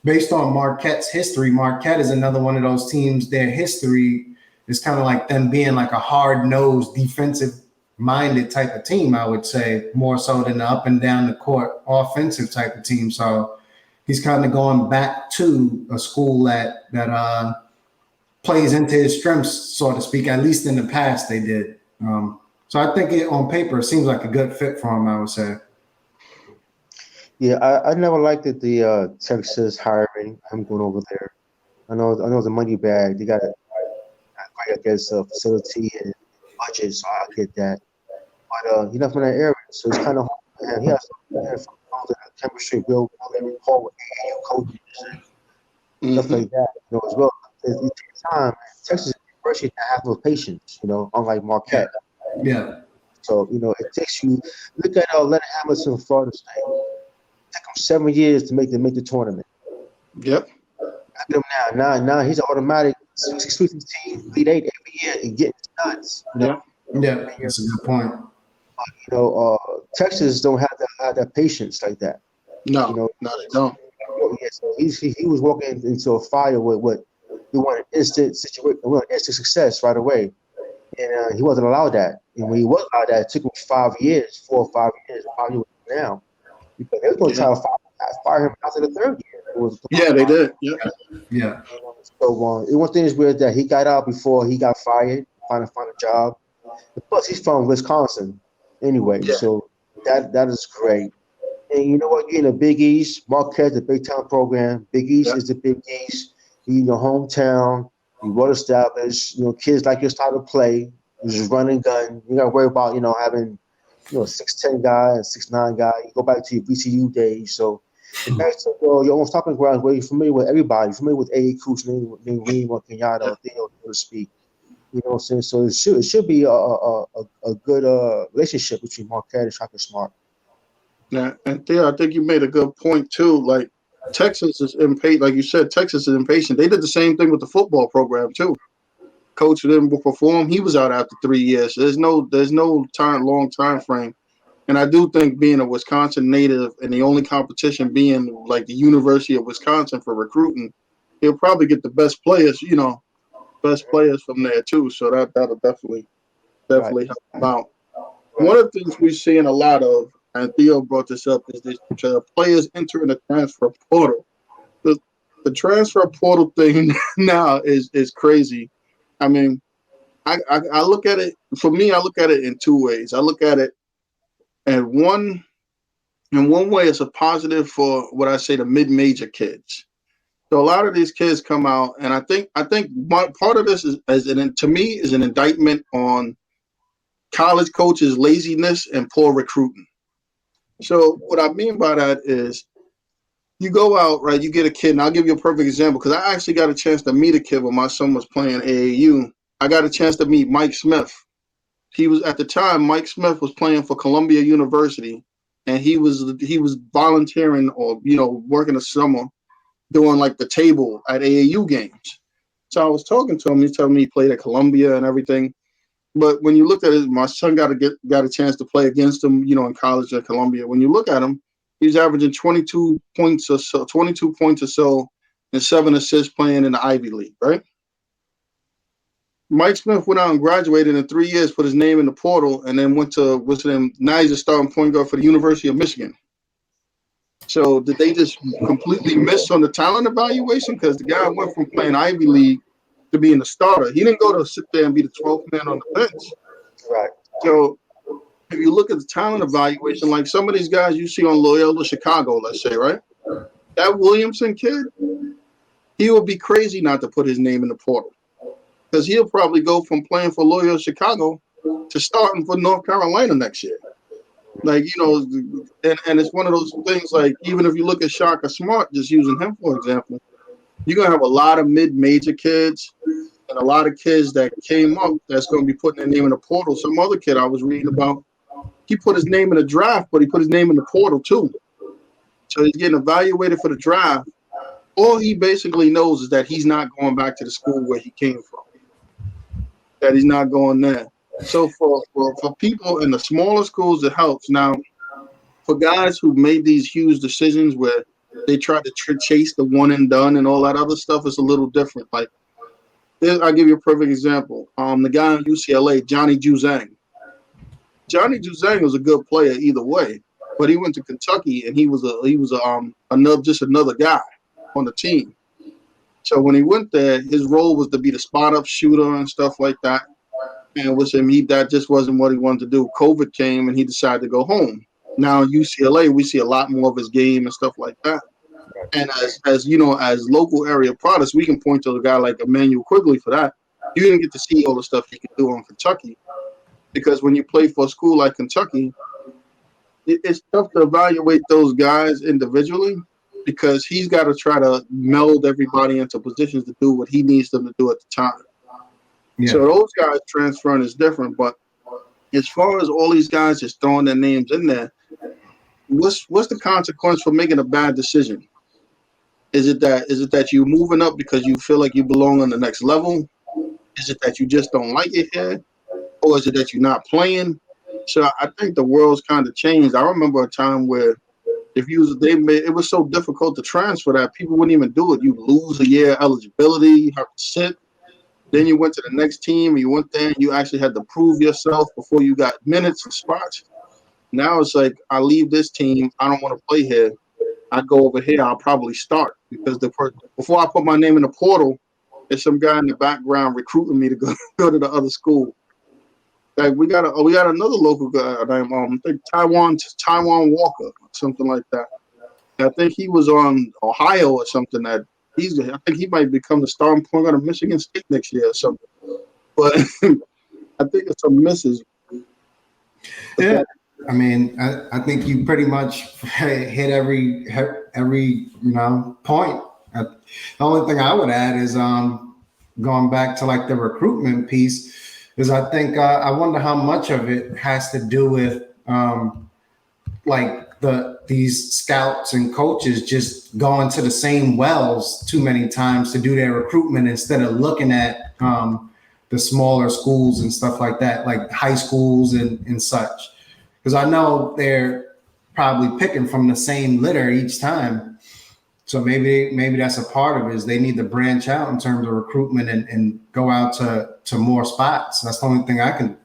based on Marquette's history, Marquette is another one of those teams. Their history is kind of like them being like a hard-nosed, defensive-minded type of team, I would say, more so than the up and down the court offensive type of team. So he's kind of going back to a school that plays into his strengths, so to speak. At least in the past, they did. So I think on paper, it seems like a good fit for him, I would say. Yeah, I never liked the Texas hiring. I'm going over there. I know it's a money bag. They got I guess facility and budget, so I get that. But he's not from that area, so it's kind of hard. And he has some chemistry, real rapport with AAU coaches and stuff like that. As well. It takes time. Texas University doesn't have no patience. Unlike Marquette. Yeah. So it takes you. Look at Leonard Hamilton, Florida State. It took him 7 years to make the tournament. Yep. Look at him now he's an automatic Sweet 16, Elite 8 every year and getting nuts. Yeah, that's a good point. Texas don't have that patience like that. No, they don't. So he was walking into a fire with what he wanted instant situation, instant success right away, and he wasn't allowed that. And when he was allowed that, it took him 4 or 5 years, probably now, because they were going to try to fire him after the third year. They did. Yeah. So one thing is weird that he got out before he got fired, find a job. Plus, he's from Wisconsin anyway, so that is great. And you know what? You're in the Big East. Marquette, the big time program. Big East is the Big East. You're in your hometown. You're well established. Kids like your style of play. You just run and gun. You got to worry about having 6'10" guy and 6'9" guy. You go back to your VCU days. So back to your own stopping grounds where you're familiar with everybody. You're familiar with A.A. Cooch, named Reem or Kenyatta or Theo, so to speak. You know what I'm saying? So it should be a good relationship between Marquette and Shaka Smart. Yeah, and Theo, I think you made a good point too. Like Texas is impatient. Like you said, Texas is impatient. They did the same thing with the football program too. Coach didn't perform. He was out after 3 years. So there's no long time frame. And I do think being a Wisconsin native and the only competition being like the University of Wisconsin for recruiting, he'll probably get the best players from there too. So that'll definitely help him out. One of the things we're seeing a lot of, and Theo brought this up, is this players entering the transfer portal. The transfer portal thing now is crazy. I mean, I look at it, for me, I look at it in two ways. I look at it in one way, it's a positive for what I say the mid-major kids. So a lot of these kids come out, and I think part of this is an indictment on college coaches' laziness and poor recruiting. So what I mean by that is you go out, right, you get a kid, and I'll give you a perfect example because I actually got a chance to meet a kid when my son was playing AAU. I got a chance to meet Mike Smith. Mike Smith was playing for Columbia University, and he was volunteering or working the summer doing like the table at AAU games. So I was talking to him. He's telling me he played at Columbia and everything. But when you look at it, my son got a chance to play against him, in college at Columbia. When you look at him, he's averaging 22 points or so, and 7 assists playing in the Ivy League, right? Mike Smith went out and graduated in 3 years, put his name in the portal, and then now he's a starting point guard for the University of Michigan. So did they just completely miss on the talent evaluation? Because the guy went from playing Ivy League to being a starter. He didn't go to sit there and be the 12th man on the bench. Right. So if you look at the talent evaluation, like some of these guys you see on Loyola Chicago, let's say, right? That Williamson kid, he would be crazy not to put his name in the portal. Because he'll probably go from playing for Loyola Chicago to starting for North Carolina next year. Like, and it's one of those things, like, even if you look at Shaka Smart, just using him for example, you're going to have a lot of mid-major kids and a lot of kids that came up that's going to be putting their name in the portal. Some other kid I was reading about, he put his name in the draft, but he put his name in the portal too. So he's getting evaluated for the draft. All he basically knows is that he's not going back to the school where he came from, that he's not going there. So for people in the smaller schools, it helps. Now, for guys who made these huge decisions where they tried to chase the one and done and all that other stuff, it's a little different. Like, I'll give you a perfect example. The guy in UCLA, Johnny Juzang. Johnny Juzang was a good player either way, but he went to Kentucky and he was another guy on the team. So when he went there, his role was to be the spot up shooter and stuff like that. And with him, that just wasn't what he wanted to do. COVID came and he decided to go home. Now in UCLA, we see a lot more of his game and stuff like that. And as local area products, we can point to a guy like Emmanuel Quigley for that. You didn't get to see all the stuff he could do on Kentucky, because when you play for a school like Kentucky, it's tough to evaluate those guys individually, because he's got to try to meld everybody into positions to do what he needs them to do at the time. Yeah. So those guys transferring is different. But as far as all these guys just throwing their names in there, what's the consequence for making a bad decision? Is it that you're moving up because you feel like you belong on the next level? Is it that you just don't like it here? Or is it that you're not playing? So I think the world's kind of changed. I remember a time where it was so difficult to transfer that people wouldn't even do it. You lose a year eligibility, you have to sit. Then you went to the next team, and you went there and you actually had to prove yourself before you got minutes and spots. Now it's like, I leave this team, I don't want to play here. I go over here, I'll probably start, because before I put my name in the portal, there's some guy in the background recruiting me to go to the other school. Like we got another local guy named I think Taiwan Walker, something like that. I think he was on Ohio or something. I think he might become the starting point guard of Michigan State next year or something. But I think it's some misses. Yeah, I mean, I think you pretty much hit every point. The only thing I would add is going back to like the recruitment piece, is I think I wonder how much of it has to do with like these scouts and coaches just going to the same wells too many times to do their recruitment, instead of looking at the smaller schools and stuff like that, like high schools and such. Because I know they're probably picking from the same litter each time. So maybe that's a part of it, is they need to branch out in terms of recruitment and go out to more spots. That's the only thing I can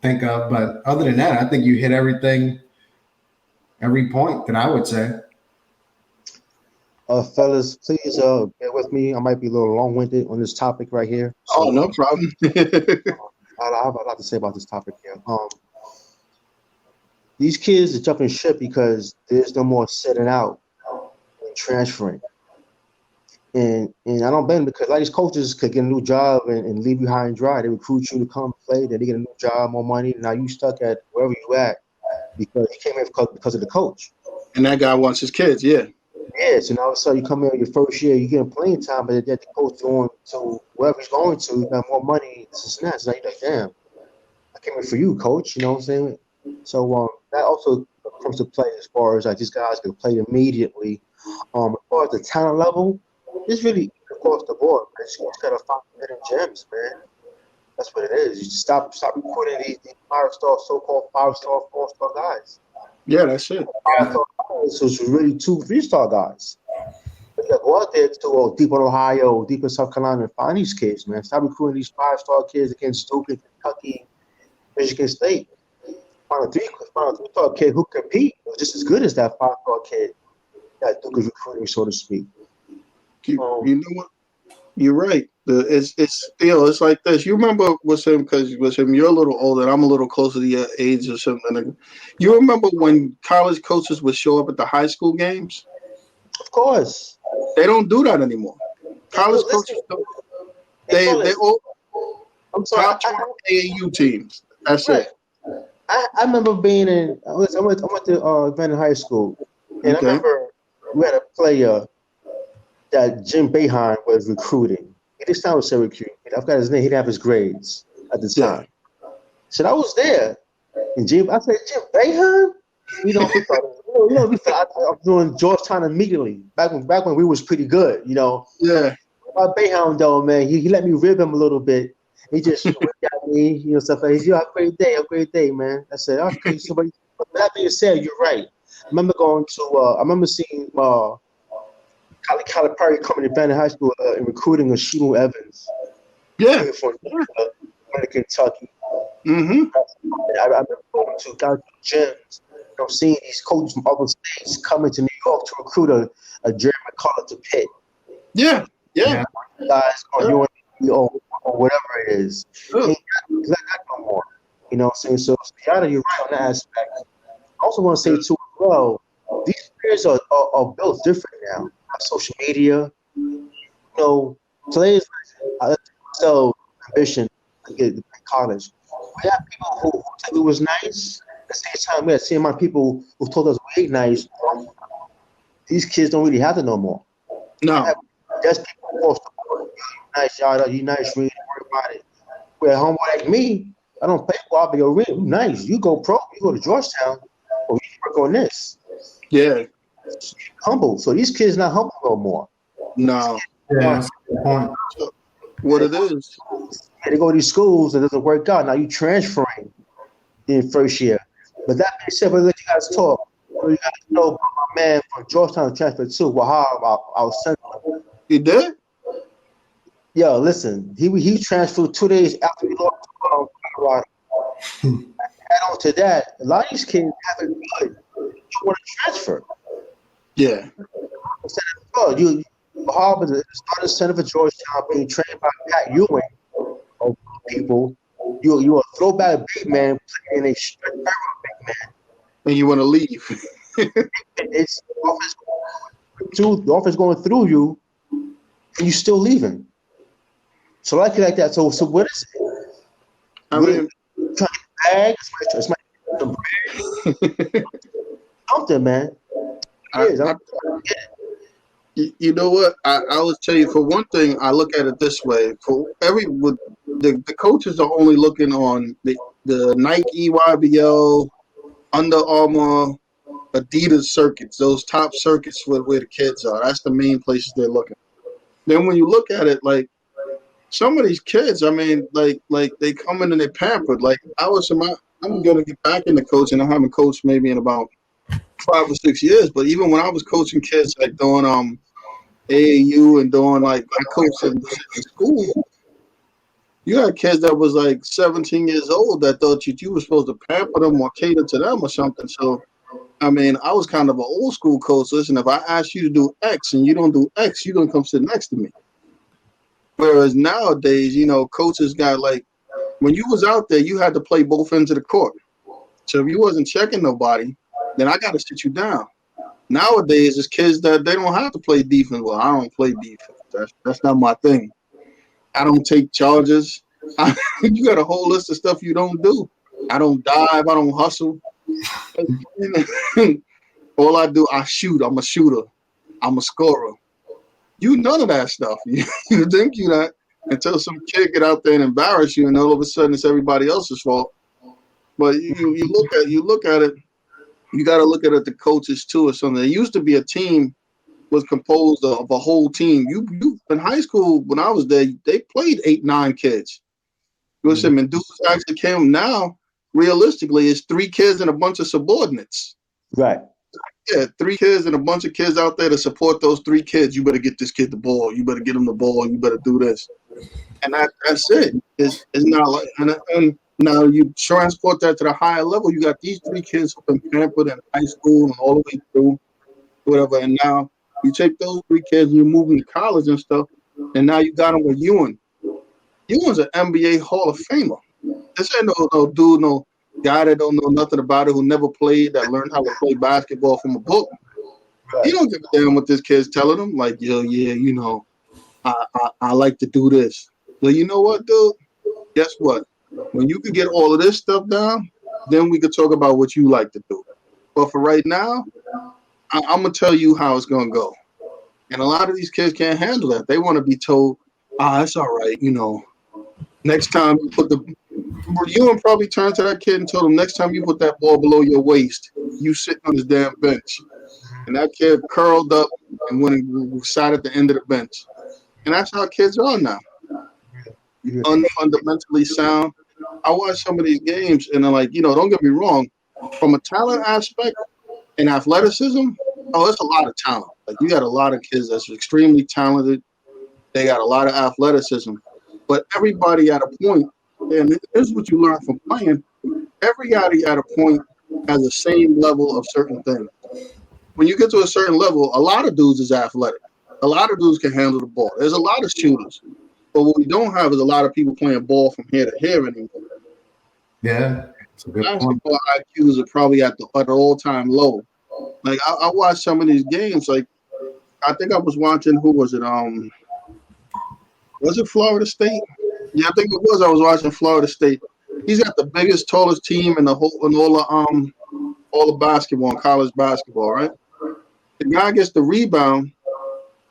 think of. But other than that, I think you hit every point that I would say. Fellas, please bear with me. I might be a little long-winded on this topic right here. So, no problem. I have a lot to say about this topic here. These kids are jumping ship because there's no more sitting out and transferring. And I don't blame them, because a lot of these coaches could get a new job and leave you high and dry. They recruit you to come play, then they get a new job, more money. Now you stuck at wherever you at because you came in because of the coach. And that guy wants his kids, yeah. Yeah, so now so you come in your first year, you get playing time, but then the coach going to wherever he's going to, you got more money, this and that. So you're like, damn, I came in for you, coach. You know what I'm saying? So that also comes to play as far as like these guys can play immediately As far as the talent level, it's really across the board. Man. You just gotta find hidden gems, man. That's what it is. You just stop recruiting these 5-star, so-called 5-star, 4-star guys. Yeah, that's it. 5-star guys was really 2, 3-star guys. You gotta go out there to deep in Ohio, deep in South Carolina, and find these kids, man. Stop recruiting these 5-star kids against Duke, Kentucky, Michigan State. Find a 3-star kid who compete just as good as that 5-star kid that Duke is recruiting, so to speak. You know what? You're right. It's it's like this. You remember with him because with him you're a little older. And I'm a little closer to your age or something. You remember when college coaches would show up at the high school games? Of course. They don't do that anymore. College coaches don't. They're all I'm sorry. top 20 AAU teams. That's it. I remember being in. I went to event in high school, and I remember we had a player that Jim Boeheim was recruiting. He didn't sound with Syracuse. I forgot his name. He didn't have his grades at the time. So I was there, and I said, Jim Boeheim? We thought I was doing Georgetown immediately. Back when we was pretty good, Yeah. About Boeheim though, man, he let me rib him a little bit. He just got me, stuff like that. Have a great day, man. I said, okay, somebody. But that being said, you're right. I remember seeing Calipari coming to Banner High School and recruiting a Shimo Evans. Yeah. From Kentucky. Mm-hmm. I remember going to gyms, seeing these coaches from other states coming to New York to recruit a Jerry McCullough to Pitt. Yeah. Guys on or whatever it is. Ain't got that no more. You know what I'm saying? So Yada, you're right on that aspect. I also want to say too as well, these players are built different now. Social media, players so ambition to get to college. We have people who told it was nice. At the same time, we had seen my people who told us we ain't nice. These kids don't really have to know more. No. Just people across the board. You nice, Yada. You nice, really worry about it. Where a homeboy like me, I don't pay for it, but you're really nice. You go pro, you go to Georgetown, or you work on this. Yeah. Humble. So these kids not humble no more. No. Yeah, that's a good point. What it is. They go to these schools, it doesn't work out. Now you transferring in first year. But that being said, we'll let you guys talk. You guys know my man from Georgetown transferred too. Wahab, our center. He did? Yo, listen, he transferred 2 days after we lost to Colorado. Add on to that, a lot of these kids have it good. You want to transfer. Yeah. Wahab is the starting center for Georgetown, being trained by Pat Ewing. Of people, you a throwback big man playing a big man. And you want to leave. It's the offense going through you, and you still leaving. So I like that. So what is it? I mean, trying to bag. It's my something, man. You know what? I will tell you. For one thing, I look at it this way: the coaches are only looking on the Nike, YBL, Under Armour, Adidas circuits. Those top circuits where the kids are. That's the main places they're looking. Then when you look at it, like some of these kids, I mean, like they come in and they're pampered. Like I'm gonna get back into coaching. I haven't coached maybe in about 5 or 6 years, but even when I was coaching kids, like doing AAU and doing I coached in school. You had kids that was like 17 years old that thought you were supposed to pamper them or cater to them or something. So, I mean, I was kind of an old school coach. Listen, if I ask you to do X and you don't do X, you're gonna come sit next to me. Whereas nowadays, coaches got when you was out there, you had to play both ends of the court. So if you wasn't checking nobody, then I got to sit you down. Nowadays, it's kids that they don't have to play defense. Well, I don't play defense. That's not my thing. I don't take charges. You got a whole list of stuff you don't do. I don't dive. I don't hustle. All I do, I shoot. I'm a shooter. I'm a scorer. You none of that stuff. You think you that until some kid get out there and embarrass you, and all of a sudden it's everybody else's fault. But you look at it. You got to look at it, the coaches too or something. There used to be a team was composed of a whole team. You in high school when I was there, they played 8, 9 kids. Listen, and dudes actually came now. Realistically, it's 3 kids and a bunch of subordinates. Right. Yeah, 3 kids and a bunch of kids out there to support those 3 kids. You better get this kid the ball. You better get him the ball. You better do this. And that's it. It's not like and now you transport that to the higher level. You got these 3 kids who've been pampered in high school and all the way through, whatever. And now you take those 3 kids and you move them to college and stuff. And now you got them with Ewan. Ewan's an NBA Hall of Famer. This ain't no dude, no guy that don't know nothing about it, who never played, that learned how to play basketball from a book. Right. He don't give a damn what this kid's telling him. Like, yo, yeah, you know, I like to do this. Well, you know what, dude? Guess what? When you can get all of this stuff down, then we could talk about what you like to do. But for right now, I'm going to tell you how it's going to go. And a lot of these kids can't handle that. They want to be told, it's all right, you know. Next time you put Ewan probably turned to that kid and told him, next time you put that ball below your waist, you sitting on this damn bench. And that kid curled up and went and sat at the end of the bench. And that's how kids are now. Fundamentally sound. I watch some of these games and they're like, you know, don't get me wrong. From a talent aspect and athleticism, it's a lot of talent. Like, you got a lot of kids that's extremely talented. They got a lot of athleticism. But everybody at a point, and this is what you learn from playing, everybody at a point has the same level of certain things. When you get to a certain level, a lot of dudes is athletic. A lot of dudes can handle the ball. There's a lot of shooters. But what we don't have is a lot of people playing ball from here to here anymore. Yeah, it's a good point. Basketball IQs are probably at an all-time low. Like, I watched some of these games. Like, I think I was watching, who was it? Was it Florida State? Yeah, I think it was. I was watching Florida State. He's got the biggest, tallest team in all the basketball, college basketball, right? The guy gets the rebound.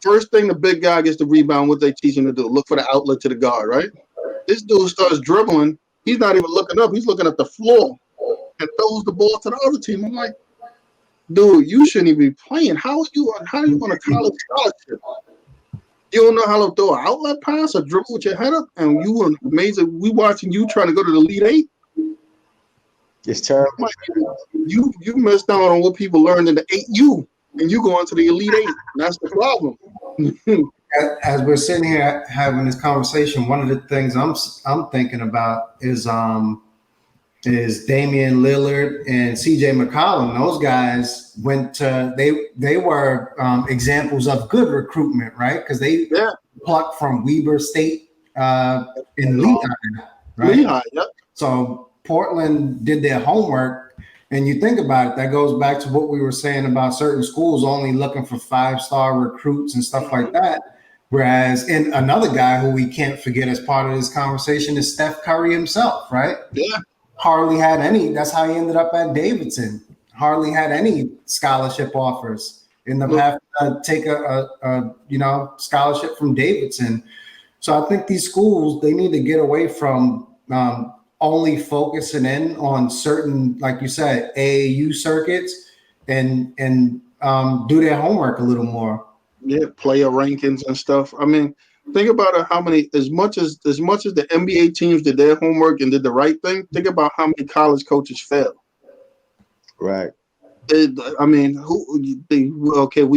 First thing the big guy gets the rebound, what they teach him to do? Look for the outlet to the guard, right? This dude starts dribbling. He's not even looking up. He's looking at the floor and throws the ball to the other team. I'm like, dude, you shouldn't even be playing. How are you on a college scholarship? You don't know how to throw an outlet pass or dribble with your head up, and you were amazing. We watching you trying to go to the Elite Eight. It's terrible. You missed out on what people learned in the 8U, and you go into the Elite Eight. That's the problem. As we're sitting here having this conversation, one of the things I'm thinking about is Damian Lillard and CJ McCollum. Those guys went to they were examples of good recruitment, right? Because they plucked from Weber State in Lehigh, right? Lehigh, yep. So Portland did their homework. And you think about it, that goes back to what we were saying about certain schools only looking for 5-star recruits and stuff like that. Whereas in another guy who we can't forget as part of this conversation is Steph Curry himself, right? Yeah. Hardly had any. That's how he ended up at Davidson. Hardly had any scholarship offers. Ended up having to take a scholarship from Davidson. So I think these schools, they need to get away from only focusing in on certain, like you said, AAU circuits and do their homework a little more. Yeah, player rankings and stuff. I mean, think about it, how many, as much as the NBA teams did their homework and did the right thing, think about how many college coaches failed. Right. We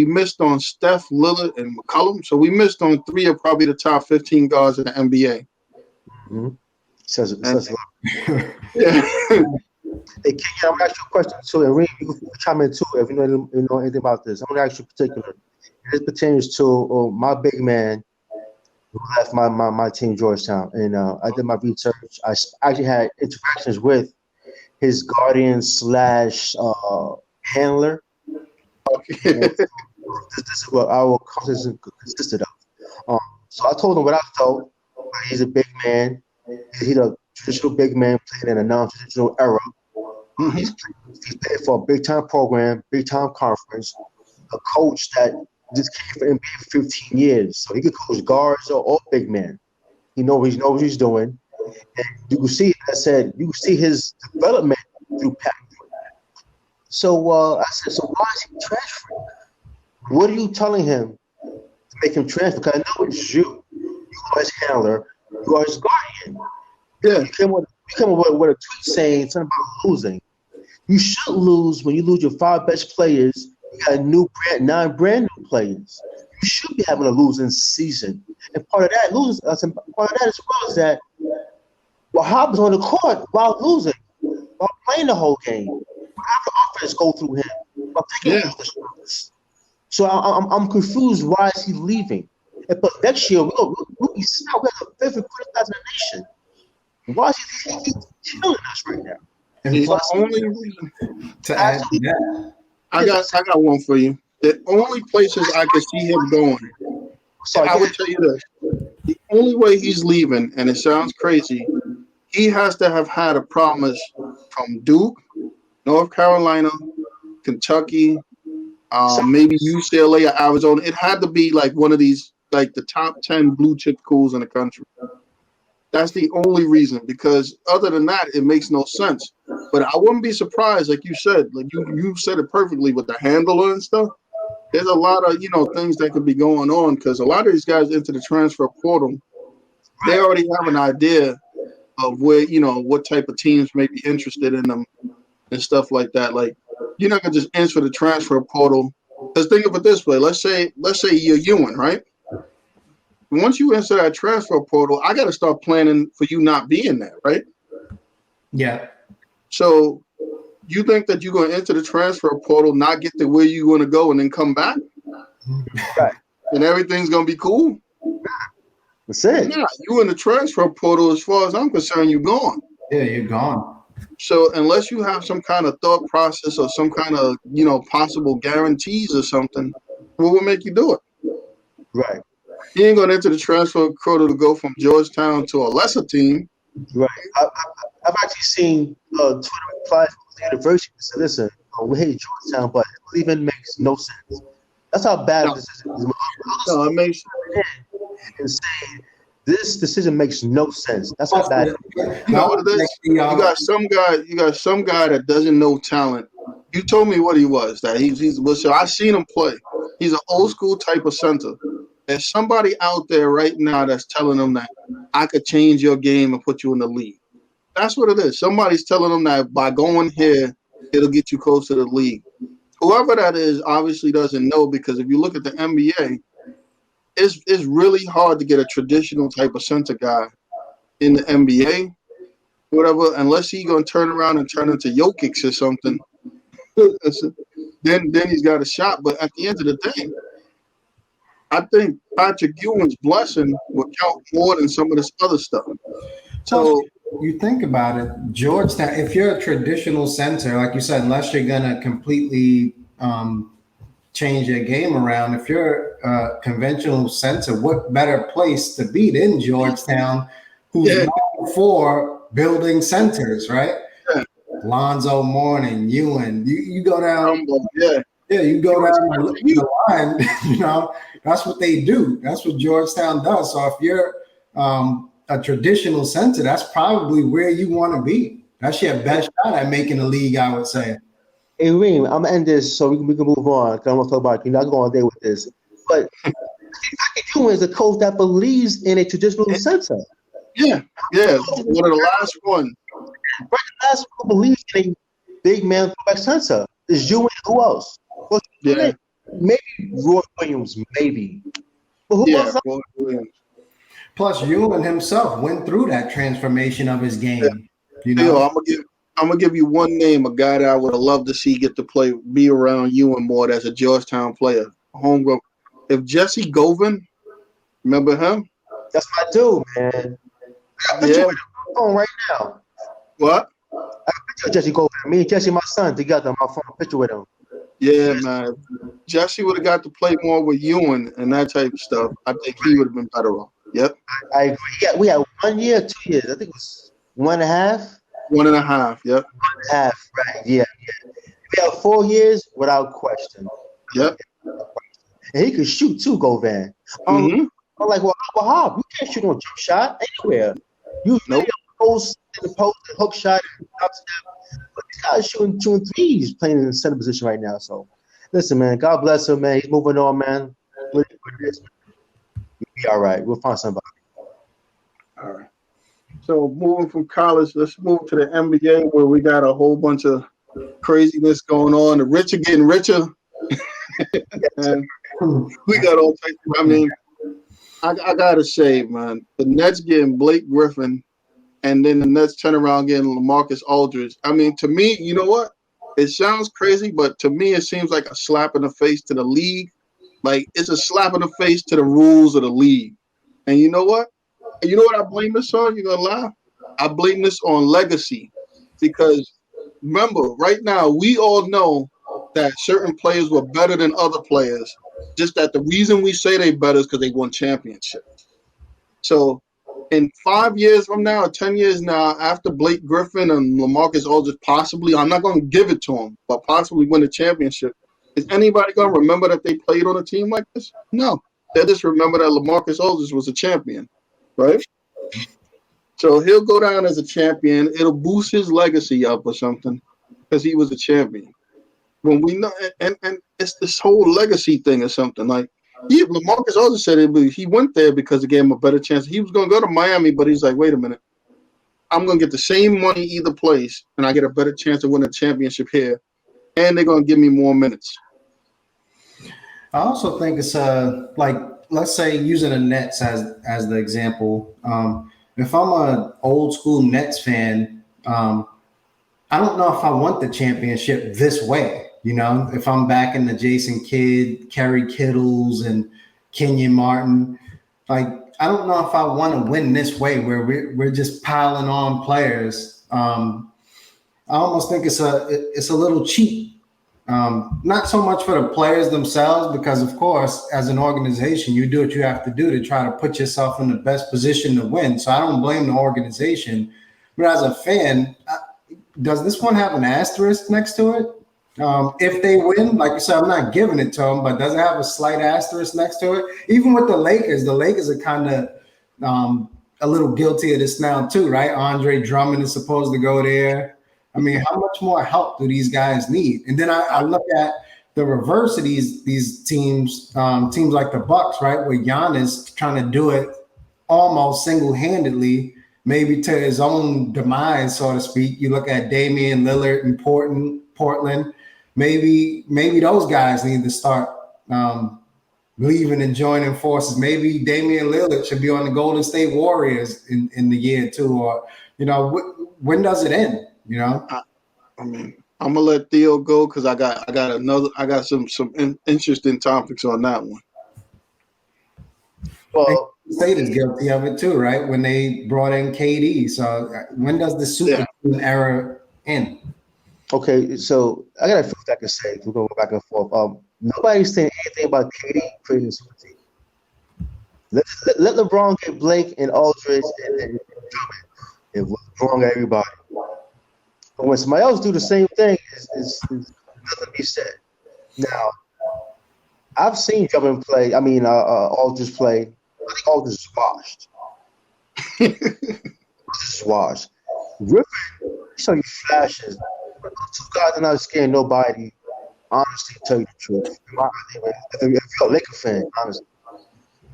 missed on Steph, Lillard, and McCollum, so we missed on 3 of probably the top 15 guards in the NBA. Mm-hmm. Says yeah. Hey, King, I'm gonna ask you a question too, and Reed, you can chime in too if you know anything about this. I'm gonna ask you particular. This pertains to my big man who left my team, Georgetown, and I did my research. I actually had interactions with his guardian / handler. Okay. This is what our conversation consisted of. So I told him what I felt. He's a big man. He's a traditional big man playing in a non-traditional era. Mm-hmm. He's playing for a big-time program, big-time conference, a coach that just came for NBA for 15 years. So he could coach guards or big men. He knows what he's doing. And you can see, you can see his development through Pat. So I said, so why is he transferring? What are you telling him to make him transfer? Because I know it's you. You are his handler. You are his guardian. Yeah. You came up with a tweet saying something about losing. You should lose when you lose your 5 best players. You got 9 brand new players. You should be having a losing season. And part of that as well is that Wahab is on the court while losing, while playing the whole game. Have the offense go through him while taking all the shots. So I'm confused. Why is he leaving? But next year we'll be we have the 5th class in the nation. Why is he killing us right now? And The plus, only reason to add to that, I got one for you. The only places I could see him going, I would tell you this: the only way he's leaving, and it sounds crazy, he has to have had a promise from Duke, North Carolina, Kentucky, maybe UCLA or Arizona. It had to be like one of these, like the top 10 blue chip schools in the country. That's the only reason, because other than that, it makes no sense. But I wouldn't be surprised, like you said, like you said it perfectly with the handler and stuff. There's a lot of things that could be going on, because a lot of these guys into the transfer portal, they already have an idea of where what type of teams may be interested in them and stuff like that. Like, you're not gonna just enter the transfer portal. Because think of it this way: let's say you're Ewing, right? Once you enter that transfer portal, I got to start planning for you not being there, right? yeah. So you think that you're going to enter the transfer portal, not get to where you're going to go, and then come back, Right. and everything's going to be cool? That's it. Nah, you in the transfer portal, as far as I'm concerned, you're gone. Yeah, you're gone. So unless you have some kind of thought process or some kind of possible guarantees or something, what will make you do it? Right. He ain't going to enter the transfer portal to go from Georgetown to a lesser team. Right. I've actually seen Twitter replies from the university that said, listen, we hate Georgetown, but leaving makes no sense. That's how bad this is. No, it makes and saying this decision makes no sense. That's how bad it is. You know what it is? You got some guy that doesn't know talent. You told me what he was. That so I seen him play. He's an old school type of center. There's somebody out there right now that's telling him that I could change your game and put you in the league. That's what it is. Somebody's telling him that by going here, it'll get you close to the league. Whoever that is obviously doesn't know, because if you look at the NBA, it's really hard to get a traditional type of center guy in the NBA, whatever, unless he's going to turn around and turn into Jokic or something. then he's got a shot. But at the end of the day, I think Patrick Ewing's blessing will count more than some of this other stuff. So you think about it, Georgetown, if you're a traditional center, like you said, unless you're going to completely change your game around, if you're a conventional center, what better place to be than Georgetown, who's known for building centers, right? Yeah. Lonzo Mourning, Ewing, you go down. You go down the line, that's what they do. That's what Georgetown does. So if you're a traditional center, that's probably where you want to be. That's your best shot at making the league, I would say. Hey, Reem, I'm going to end this so we can move on. Because I'm going to talk about it. I can go all day with this. But Ewing is a coach that believes in a traditional center. Yeah. One of the last one. Right, the last one who believes in a big man quarterback center is Ewing. Who else? Well, maybe Roy Williams, maybe. But who else? Roy Williams. Plus, Ewing himself went through that transformation of his game. I'm gonna give you one name, a guy that I would have loved to see get to be around Ewing more as a Georgetown player, homegrown. If Jesse Govin, remember him? That's my dude, man. I got a picture with him on my phone right now. What? I got a picture of Jesse Govin. Me and Jesse, my son, together on my phone. Picture with him. Yeah, man. Jesse would have got to play more with Ewing and that type of stuff. I think he would have been better off. Yep. I agree. Yeah, we had 1 year, 2 years. I think it was 1.5. 1.5. Yep. 1.5. Right. Yeah. We had 4 years without question. Yep. And he could shoot too, Govan. I'm like, Wahab, you can't shoot on jump shot anywhere. You nope. Post in the post, the hook shot, top step. But this guy's shooting 2 and 3s playing in the center position right now. So Listen, man. God bless him, man. He's moving on, man. We'll be all right. We'll find somebody. All right. So moving from college, let's move to the NBA where we got a whole bunch of craziness going on. The rich are getting richer. And we got all types. I mean, I gotta say, man, the Nets getting Blake Griffin, and then the Nets turn around getting LaMarcus Aldridge. I mean, to me, you know what? It sounds crazy, but to me, it seems like a slap in the face to the league. Like it's a slap in the face to the rules of the league. And you know what? You know what I blame this on? You're gonna laugh. I blame this on legacy, because remember, right now we all know that certain players were better than other players. Just that the reason we say they better is because they won championships. So, in 5 years from now, or 10 years now, after Blake Griffin and LaMarcus Aldridge possibly, I'm not going to give it to them, but possibly win a championship, is anybody going to remember that they played on a team like this? No. They'll just remember that LaMarcus Aldridge was a champion, right? So he'll go down as a champion. It'll boost his legacy up or something because he was a champion. When we know, and it's this whole legacy thing or something. Like, yeah, LaMarcus Aldridge said it, but he went there because it gave him a better chance. He was going to go to Miami, but he's like, wait a minute. I'm going to get the same money either place, and I get a better chance to win a championship here, and they're going to give me more minutes. I also think it's like, let's say using the Nets as the example. If I'm an old school Nets fan, I don't know if I want the championship this way. You know, if I'm back in the Jason Kidd, Kerry Kittles, and Kenyon Martin, like I don't know if I want to win this way where we're just piling on players. I almost think it's a little cheap. Not so much for the players themselves, because of course, as an organization, you do what you have to do to try to put yourself in the best position to win. So I don't blame the organization, but as a fan, does this one have an asterisk next to it? If they win, like you said, I'm not giving it to them, but does it have a slight asterisk next to it? Even with the Lakers are kind of a little guilty of this now too, right? Andre Drummond is supposed to go there. I mean, how much more help do these guys need? And then I look at the reverse of these teams, teams like the Bucks, right, where Giannis trying to do it almost single-handedly, maybe to his own demise, so to speak. You look at Damian Lillard in Portland. Maybe those guys need to start leaving and joining forces. Maybe Damian Lillard should be on the Golden State Warriors in the year too, or when does it end? You know, I mean, I'm gonna let Theo go because I got some interesting topics on that one. Well, State is guilty of it too, right? When they brought in KD. So when does the super team era end? okay, so I got a few things I can say. We're going to go back and forth. Nobody's saying anything about KD creating a super team. Let LeBron get Blake and Aldridge and Drummond, and LeBron got everybody. But when somebody else do the same thing, is nothing to be said. Now, I've seen Drummond play. I mean, Aldridge play. I think Aldridge is washed. Is washed. Griffin, he show you flashes. But those two guys are not scaring nobody. Honestly, to tell you the truth. If you're a Laker fan, honestly,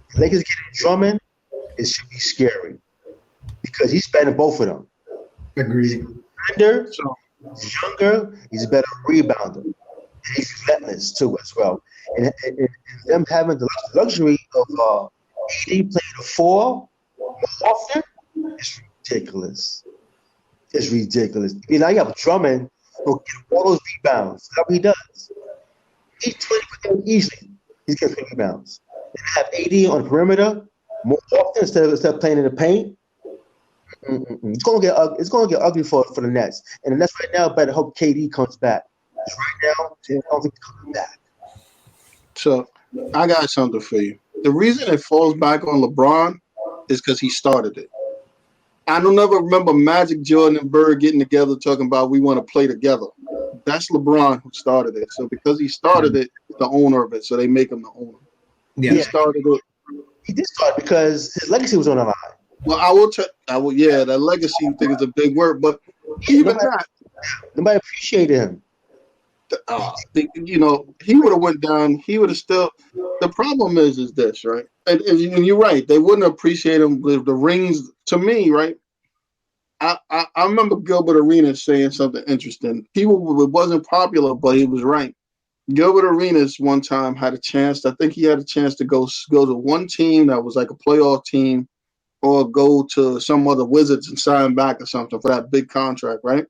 if Lakers getting Drummond, it should be scary because he's better than both of them. Agreed. He's younger. He's a better rebounder. And he's relentless too, as well. And them having the luxury of AD playing the 4 more often is ridiculous. It's ridiculous. You know, you have Drummond who get all those rebounds. That's what he does. He's 20 for them easily. He's getting 20 rebounds. And have AD on the perimeter more often instead of playing in the paint. It's gonna get ugly for the Nets. And the Nets right now better hope KD comes back. Because right now, I don't think he's coming back. So I got something for you. The reason it falls back on LeBron is because he started it. I don't ever remember Magic, Jordan, and Bird getting together talking about we want to play together. That's LeBron who started it. So because he started it, he's the owner of it. So they make him the owner. Yeah. He started it. He did start because his legacy was on the line. Well, I will. Yeah, that legacy thing is a big word, but even that, nobody appreciated him. he would have went down. He would have still. The problem is this, right? And you're right. They wouldn't appreciate him with the rings. To me, right? I remember Gilbert Arenas saying something interesting. It wasn't popular, but he was right. Gilbert Arenas one time had a chance. I think he had a chance to go to one team that was like a playoff team, or go to some other Wizards and sign back or something for that big contract, right?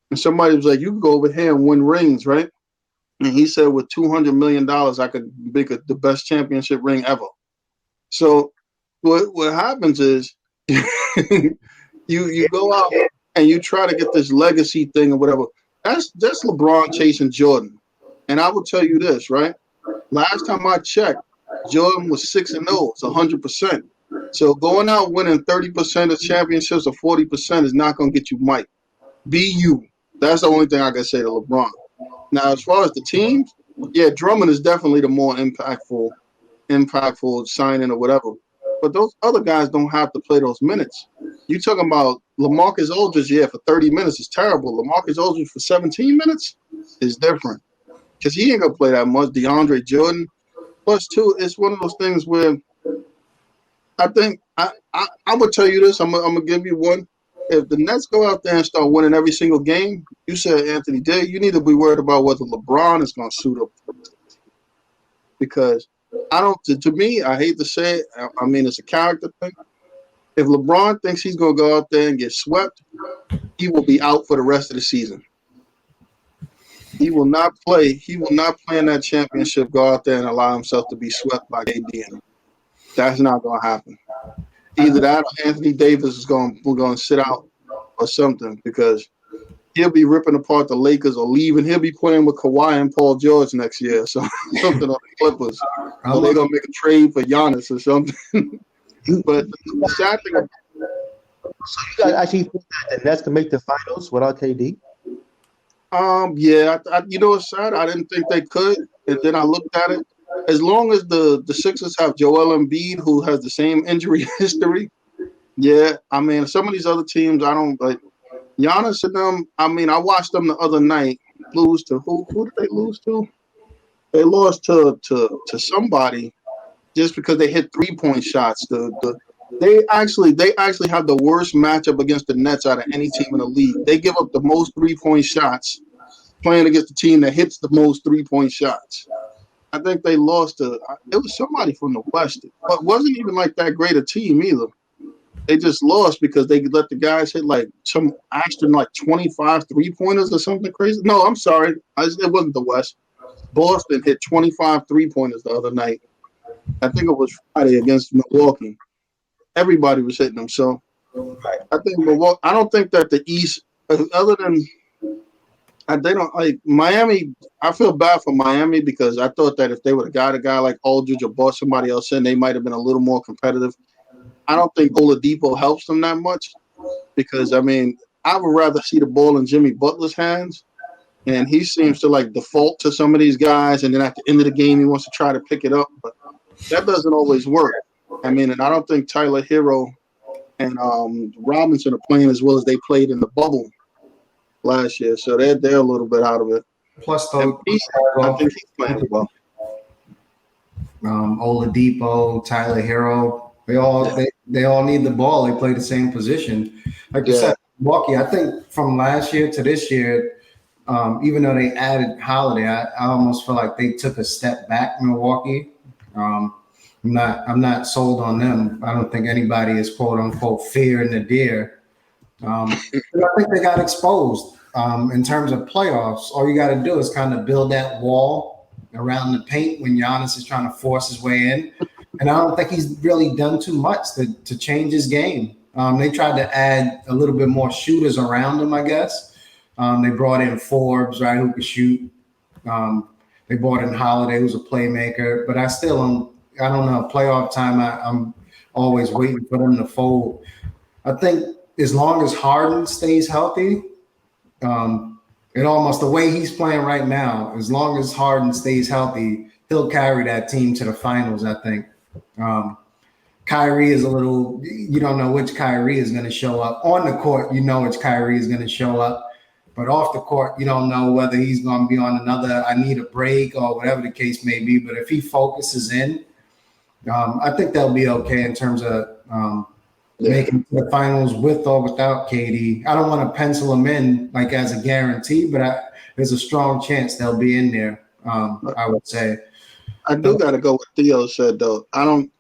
And somebody was like, "You can go over here and win rings, right?" And he said, "With $200 million, I could make the best championship ring ever." So what happens is you go out and you try to get this legacy thing or whatever. That's LeBron chasing Jordan. And I will tell you this, right? Last time I checked, Jordan was 6-0. It's 100%. So going out winning 30% of championships or 40% is not going to get you Mike. Be you. That's the only thing I can say to LeBron. Now, as far as the teams, yeah, Drummond is definitely the more impactful signing or whatever. But those other guys don't have to play those minutes. You talking about LaMarcus Aldridge, yeah, for 30 minutes is terrible. LaMarcus Aldridge for 17 minutes is different. Because he ain't going to play that much. DeAndre Jordan. Plus, too, it's one of those things where I think I would tell you this. I'm gonna give you one. If the Nets go out there and start winning every single game, you said Anthony Davis, you need to be worried about whether LeBron is going to suit up. Because I don't. To me, I hate to say it. I mean, it's a character thing. If LeBron thinks he's going to go out there and get swept, he will be out for the rest of the season. He will not play. He will not play in that championship. Go out there and allow himself to be swept by KD. That's not going to happen. Either that or Anthony Davis is going to sit out or something, because he'll be ripping apart the Lakers or leaving. He'll be playing with Kawhi and Paul George next year, so something on the Clippers. Or they're going to make a trade for Giannis or something. But the sad thing. So you guys actually think that the Nets can make the finals without KD? Yeah, you know what's sad? I didn't think they could, and then I looked at it. As long as the Sixers have Joel Embiid, who has the same injury history, yeah. I mean, some of these other teams, I don't like. Giannis and them. I mean, I watched them the other night lose to who? Who did they lose to? They lost to somebody just because they hit 3-point shots. They actually have the worst matchup against the Nets out of any team in the league. They give up the most 3-point shots playing against the team that hits the most 3-point shots. I think they lost to it was somebody from the West, but wasn't even like that great a team either. They just lost because they let the guys hit like some extra like 25 3-pointers or something crazy. No, I'm sorry, it wasn't the West. Boston hit 25 3-pointers the other night. I think it was Friday against Milwaukee. Everybody was hitting them. So I think Milwaukee. I don't think that the East, other than they don't like Miami. I feel bad for Miami because I thought that if they would have got a guy like Aldridge or bought somebody else in, they might have been a little more competitive. I don't think Oladipo helps them that much because, I mean, I would rather see the ball in Jimmy Butler's hands, and he seems to like default to some of these guys, and then at the end of the game he wants to try to pick it up, but that doesn't always work. I mean, and I don't think Tyler Hero and Robinson are playing as well as they played in the bubble last year, so they're a little bit out of it. Plus, though, I think he's playing well. Oladipo, Tyler Hero, they all need the ball. They play the same position. Like you said, Milwaukee. I think from last year to this year, even though they added Holiday, I almost feel like they took a step back. Milwaukee. I'm not sold on them. I don't think anybody is quote unquote fearing the deer. I think they got exposed in terms of playoffs. All you got to do is kind of build that wall around the paint when Giannis is trying to force his way in. And I don't think he's really done too much to change his game. They tried to add a little bit more shooters around him, I guess. They brought in Forbes, right, who could shoot. They brought in Holiday, who's a playmaker. But I don't know. Playoff time, I'm always waiting for them to fold. I think as long as Harden stays healthy, and almost the way he's playing right now, as long as Harden stays healthy, he'll carry that team to the finals, I think. Kyrie is you don't know which Kyrie is going to show up. On the court, you know which Kyrie is going to show up. But off the court, you don't know whether he's going to be on another I need a break or whatever the case may be. But if he focuses in, I think they'll be okay in terms of making the finals with or without KD. I don't want to pencil them in like as a guarantee, but there's a strong chance they'll be in there. I would say. I do got to go with Theo said though. I don't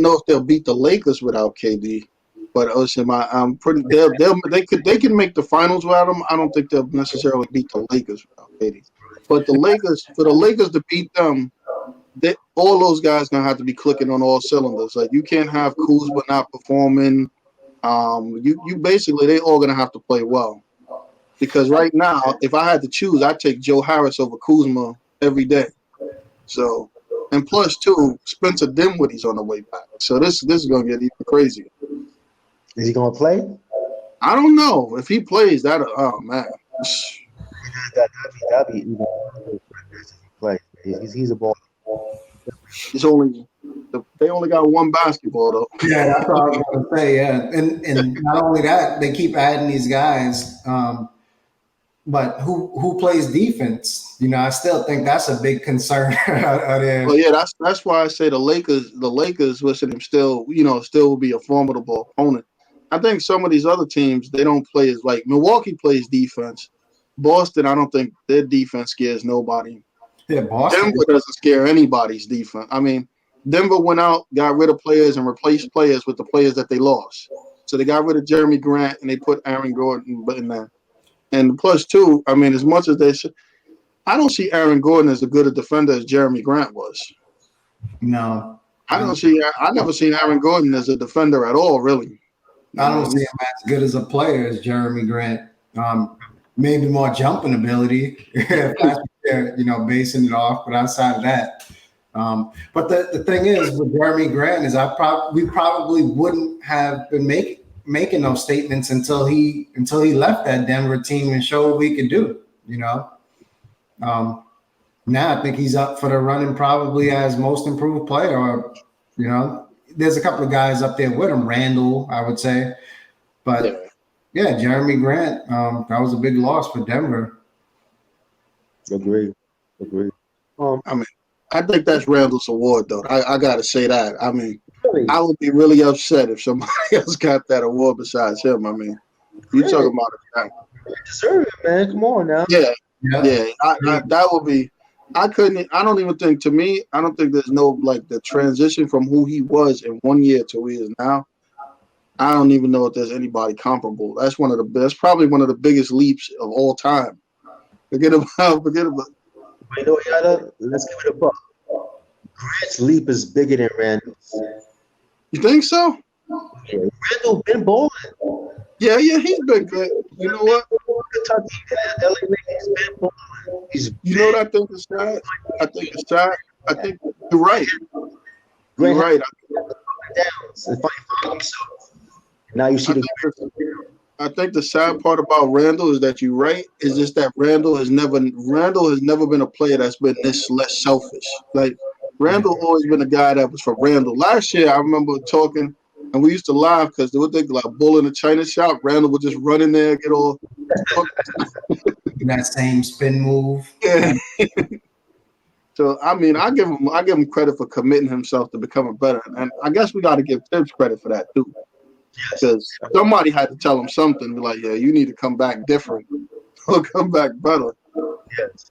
know if they'll beat the Lakers without KD, but I'm pretty. They can make the finals without him. I don't think they'll necessarily beat the Lakers without KD. But the Lakers, for the Lakers to beat them, all those guys gonna have to be clicking on all cylinders. Like you can't have Kuzma not performing. You basically they all gonna have to play well. Because right now, if I had to choose, I'd take Joe Harris over Kuzma every day. So, and plus two, Spencer Dinwiddie's on the way back. So this is gonna get even crazier. Is he gonna play? I don't know if he plays. That man, That'd be even if he plays. He's a ball. They only got one basketball though. Yeah, that's what I was going to say. Yeah, and not only that, they keep adding these guys. But who plays defense? I still think that's a big concern. Well, yeah, that's why I say the Lakers with him still will be a formidable opponent. I think some of these other teams they don't play as like Milwaukee plays defense. Boston, I don't think their defense scares nobody. Yeah, Boston. Denver doesn't scare anybody's defense. I mean, Denver went out, got rid of players, and replaced players with the players that they lost. So they got rid of Jeremy Grant and they put Aaron Gordon in there. And plus two, I mean, as much as they should, I don't see Aaron Gordon as a good a defender as Jeremy Grant was. No. I never seen Aaron Gordon as a defender at all, really. I don't see him as good as a player as Jeremy Grant. Maybe more jumping ability, if that's what they're, basing it off. But outside of that, but the thing is with Jeremy Grant is we probably wouldn't have been making those statements until he left that Denver team and showed what we could do. Now I think he's up for the running probably as most improved player. Or there's a couple of guys up there with him, Randall, I would say, but. Yeah, Jeremy Grant. That was a big loss for Denver. Agreed. I mean, I think that's Randall's award, though. I got to say that. I mean, Really? I would be really upset if somebody else got that award besides him. I mean, you talking about it. You deserve it, man. Come on now. Yeah. That would be. I don't even think. To me, I don't think there's no like the transition from who he was in 1 year to who he is now. I don't even know if there's anybody comparable. That's probably one of the biggest leaps of all time. Forget about. You know, Yada, let's give it a buck. Grant's leap is bigger than Randall's. You think so? Yeah, Randall been bowling. Yeah, he's been good. You know what? Kentucky, LA Lakers been bowling. You know what I think is sad? I think you're right. You're right. Now you see I think the sad part about Randall is that you're right. Is just that Randall has never been a player that's been this less selfish. Like Randall always been a guy that was for Randall. Last year I remember talking and we used to laugh because they would think like bull in a china shop. Randall would just run in there, get all that same spin move. Yeah. So I mean, I give him credit for committing himself to becoming better, and I guess we got to give Tibbs credit for that too, because somebody had to tell him something. Be like, yeah, you need to come back different, or come back better. Yes.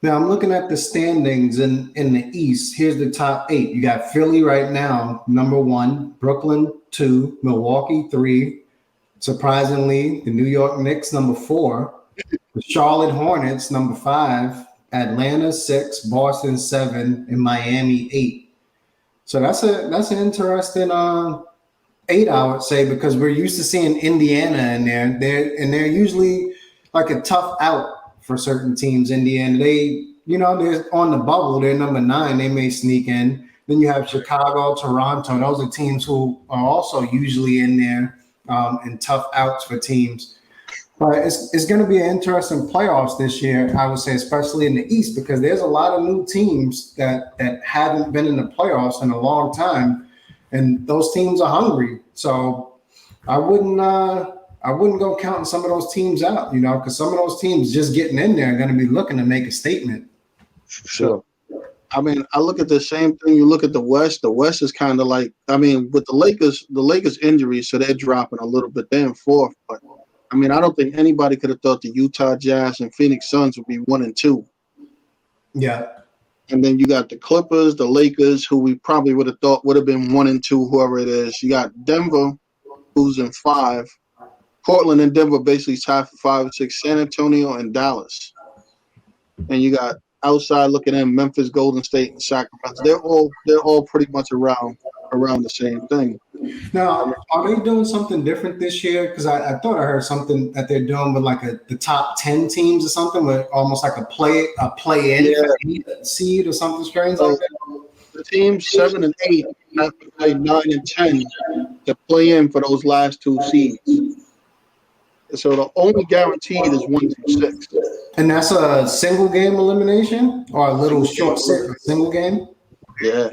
Now I'm looking at the standings in the East. Here's the top 8. You got Philly right now, number 1, Brooklyn 2, Milwaukee 3. Surprisingly, the New York Knicks number 4, the Charlotte Hornets number 5. Atlanta 6, Boston 7, and Miami 8. So that's an interesting 8, I would say, because we're used to seeing Indiana in there. They're usually like a tough out for certain teams. Indiana, they're on the bubble. They're number 9. They may sneak in. Then you have Chicago, Toronto. Those are teams who are also usually in there and tough outs for teams. But it's going to be an interesting playoffs this year, I would say, especially in the East, because there's a lot of new teams that haven't been in the playoffs in a long time, and those teams are hungry. So I wouldn't I wouldn't go counting some of those teams out, because some of those teams just getting in there are going to be looking to make a statement. Sure. So, I mean, I look at the same thing. You look at the West. The West is kind of like, I mean, with the Lakers injuries, so they're dropping a little bit. They're in fourth, but I mean, I don't think anybody could have thought the Utah Jazz and Phoenix Suns would be 1 and 2. Yeah. And then you got the Clippers, the Lakers, who we probably would have thought would have been 1 and 2, whoever it is. You got Denver, who's in 5. Portland and Denver basically tied for 5 and 6. San Antonio and Dallas. And you got outside looking in Memphis, Golden State, and Sacramento. They're all pretty much around the same thing. Now, are they doing something different this year? Because I thought I heard something that they're doing with like the top 10 teams or something, with almost like a play-in seed or something strange like that. The teams 7 and 8 have to play 9 and 10 to play in for those last 2 seeds. So the only guaranteed is 1 through 6. And that's a single game elimination or a little short single game? Yeah.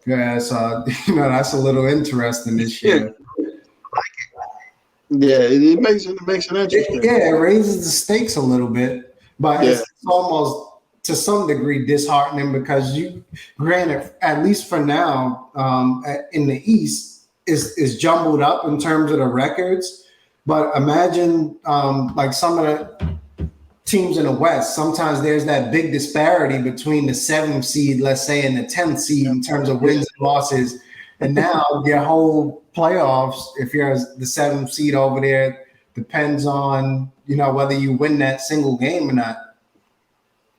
Yeah, so that's a little interesting this year. Yeah, it makes it interesting. It raises the stakes a little bit, but it's almost to some degree disheartening because granted, at least for now, in the East is jumbled up in terms of the records. But imagine like some of the teams in the West, sometimes there's that big disparity between the 7th seed, let's say, and the 10th seed in terms of wins and losses. And now your whole playoffs, if you're the 7th seed over there, depends on, whether you win that single game or not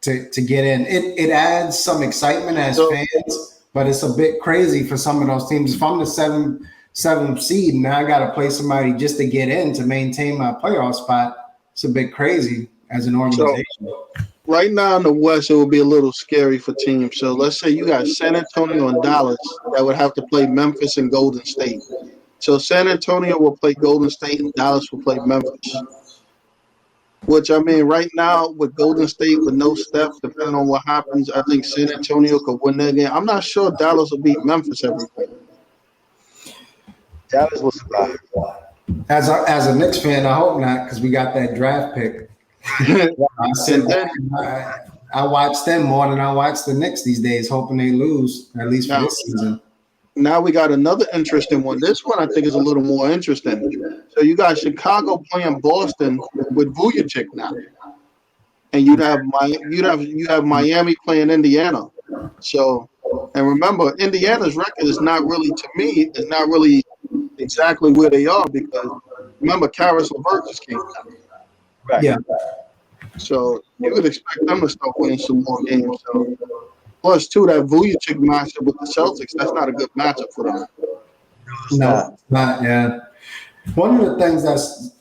to get in. It adds some excitement as fans, but it's a bit crazy for some of those teams. If I'm the 7th seed and I got to play somebody just to get in to maintain my playoff spot, it's a bit crazy as an organization. So, right now in the West, it would be a little scary for teams. So let's say you got San Antonio and Dallas that would have to play Memphis and Golden State. So San Antonio will play Golden State and Dallas will play Memphis. Which, I mean, right now with Golden State with no Steph, depending on what happens, I think San Antonio could win that game. I'm not sure Dallas will beat Memphis every game. Dallas will survive. As a Knicks fan, I hope not, because we got that draft pick. I watch them more than I watch the Knicks these days, hoping they lose, at least for this season. Now we got another interesting one. This one I think is a little more interesting. So you got Chicago playing Boston with Vujacic now, and you have Miami playing Indiana. So, and remember, Indiana's record is not really, to me, is not really exactly where they are because remember, Karis LeVert just came down. Right. Yeah. So you would expect them to start winning some more games. So, plus, too, that Vujacic matchup with the Celtics, that's not a good matchup for them. No, not yeah. One of the things that's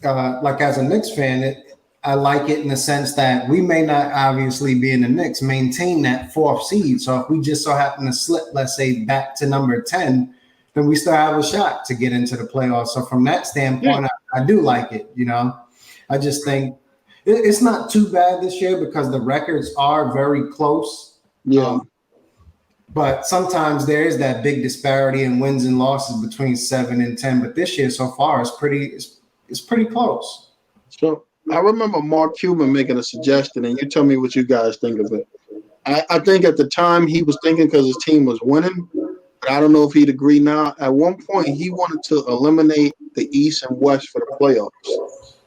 like as a Knicks fan, I like it in the sense that we may not obviously be in the Knicks maintain that 4th seed. So if we just so happen to slip, let's say, back to number 10, then we still have a shot to get into the playoffs. So from that standpoint, I do like it. I just think it's not too bad this year because the records are very close. Yeah. But sometimes there is that big disparity in wins and losses between 7 and 10. But this year so far it's pretty close. So I remember Mark Cuban making a suggestion, and you tell me what you guys think of it. I think at the time he was thinking because his team was winning, but I don't know if he'd agree now. At one point he wanted to eliminate the East and West for the playoffs,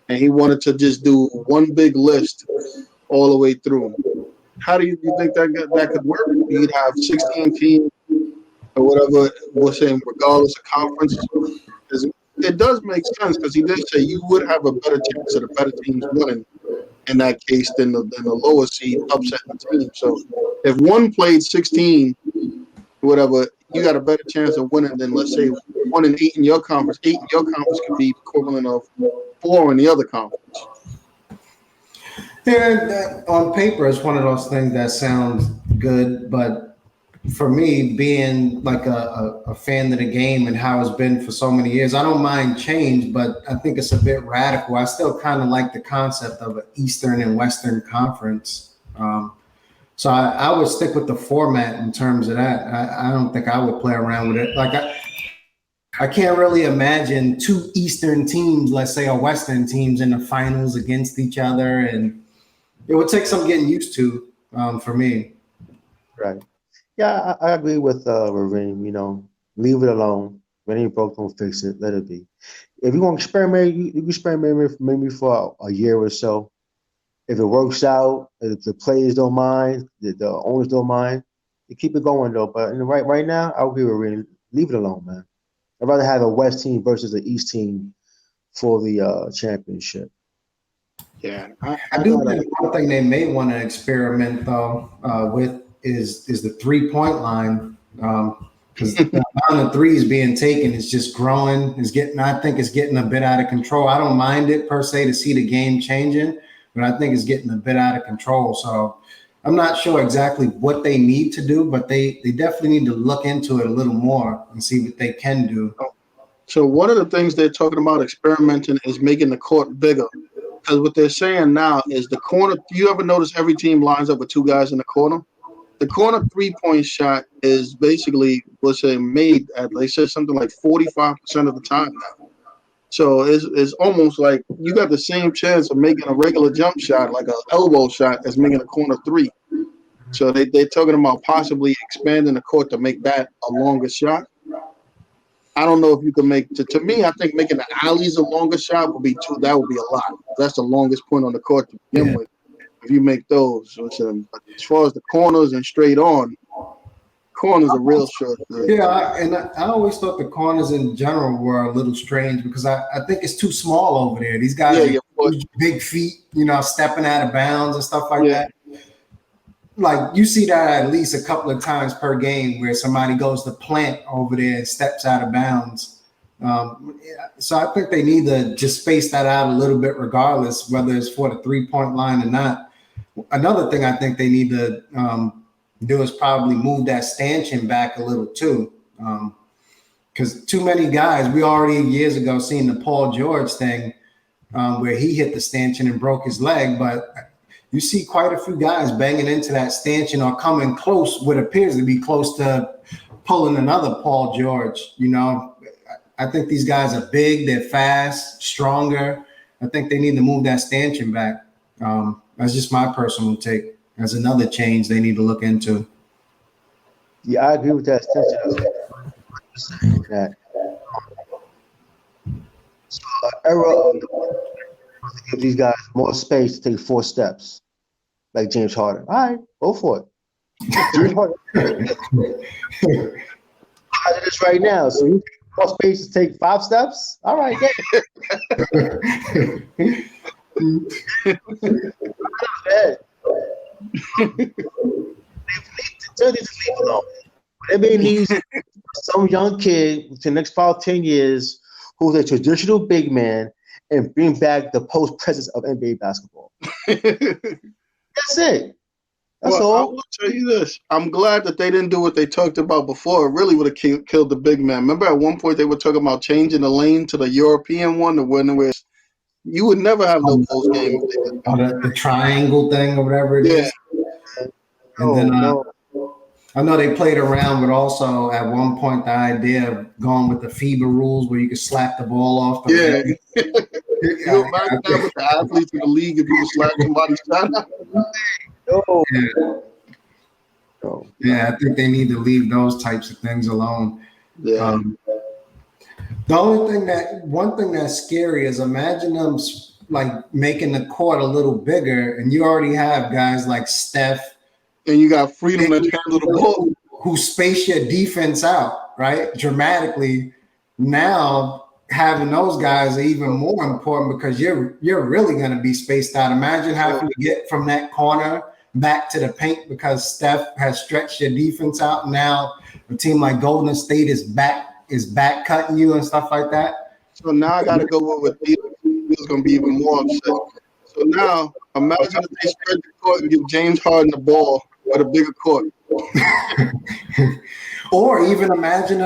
and he wanted to just do one big list all the way through. How do you think that could work? You'd have 16 teams or whatever we're saying, regardless of conference. It does make sense because he did say you would have a better chance of the better teams winning in that case than the lower seed upsetting the team. So if one played 16, whatever, you got a better chance of winning than, let's say, 1 and 8 in your conference. 8 in your conference could be equivalent of 4 in the other conference. Yeah, on paper, it's one of those things that sounds good, but for me, being like a fan of the game and how it's been for so many years, I don't mind change, but I think it's a bit radical. I still kind of like the concept of an Eastern and Western conference. So I would stick with the format in terms of that. I don't think I would play around with it. Like I can't really imagine two Eastern teams, let's say, or Western teams in the finals against each other, and it would take some getting used to for me. Right. Yeah, I agree with Reem. Leave it alone. When it ain't broke, don't fix it. Let it be. If you want to experiment, you can experiment maybe for a year or so. If it works out, if the players don't mind, the owners don't mind, you keep it going though. But right now, I agree with Reem. Leave it alone, man. I'd rather have a West team versus the East team for the championship. Yeah, I do think one thing they may want to experiment though with is the 3-point line, because the amount of threes being taken is just growing. I think it's getting a bit out of control. I don't mind it per se to see the game changing, but I think it's getting a bit out of control. So I'm not sure exactly what they need to do, but they definitely need to look into it a little more and see what they can do. So one of the things they're talking about experimenting is making the court bigger. Because what they're saying now is the corner. You ever notice every team lines up with two guys in the corner? The corner 3-point shot is basically made at, they said, something like 45% of the time now. So it's almost like you got the same chance of making a regular jump shot, like an elbow shot, as making a corner 3. So they're talking about possibly expanding the court to make that a longer shot. I don't know if you can make to me. I think making the alleys a longer shot would be that would be a lot. That's the longest point on the court to begin with. If you make those, but as far as the corners and straight on, corners are real short. Yeah, I always thought the corners in general were a little strange because I think it's too small over there. These guys have big feet, stepping out of bounds and stuff like that. Like you see that at least a couple of times per game where somebody goes to plant over there and steps out of bounds. So I think they need to just space that out a little bit, regardless whether it's for the 3-point line or not. Another thing I think they need to do is probably move that stanchion back a little too, because too many guys. We already years ago seen the Paul George thing where he hit the stanchion and broke his leg, but you see quite a few guys banging into that stanchion or coming close, what appears to be close to pulling another Paul George. I think these guys are big, they're fast, stronger. I think they need to move that stanchion back. That's just my personal take. That's another change they need to look into. Yeah, I agree with that stanchion. That era to give these guys more space to take 4 steps, like James Harden. All right, go for it. James Harden. I did this right now, so you more space to take 5 steps. All right, They need to leave alone. NBA needs some young kid for the next 5-10 years who's a traditional big man and bring back the post presence of NBA basketball. That's it. That's all. I will tell you this. I'm glad that they didn't do what they talked about before. It really would have killed the big man. Remember at one point they were talking about changing the lane to the European one, the one where you would never have no post game. The triangle thing or whatever it is. And then I know they played around with also at one point the idea of going with the FIBA rules where you could slap the ball off. You imagine that with the athletes in the league if you could slap somebody's shot out? I think they need to leave those types of things alone. Yeah. One thing that's scary is imagine them like making the court a little bigger, and you already have guys like Steph, and you got freedom to handle the ball, who space your defense out right dramatically. Now having those guys are even more important because you're really going to be spaced out. Imagine having to get from that corner back to the paint because Steph has stretched your defense out. Now a team like Golden State is back cutting you and stuff like that. So now I got to go with He's going to be even more upset. So now imagine if they spread the court and give James Harden the ball with a bigger court. Or even imagine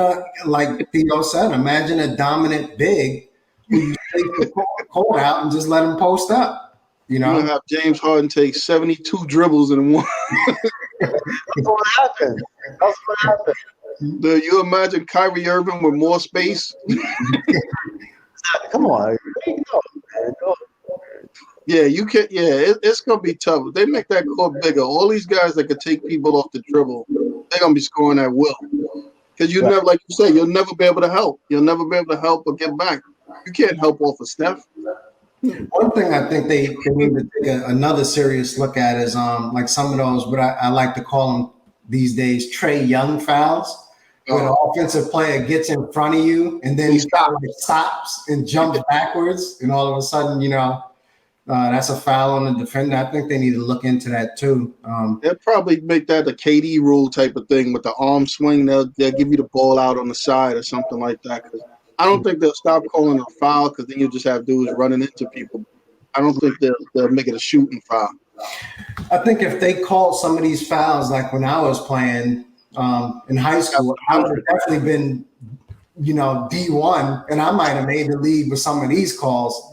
like Theo said, imagine a dominant big who take the court out and just let him post up. You're gonna have James Harden take 72 dribbles in one. That's what happened. Do you imagine Kyrie Irving with more space? Come on. Yeah, you can. Yeah, it's gonna be tough. If they make that court bigger, all these guys that could take people off the dribble, they're gonna be scoring at will. Because you Right. never, like you say, you'll never be able to help. You'll never be able to help or get back. You can't help off of Steph. One thing I think they need to take another serious look at is like some of those, what I like to call them these days, Trey Young fouls, where the offensive player gets in front of you and then he stops and jumps backwards, and all of a sudden, that's a foul on the defender. I think they need to look into that too. They'll probably make that a KD rule type of thing with the arm swing. They'll give you the ball out on the side or something like that. Because I don't think they'll stop calling a foul because then you just have dudes running into people. I don't think they'll make it a shooting foul. I think if they called some of these fouls like when I was playing in high school, I would have definitely been, D1, and I might have made the league with some of these calls.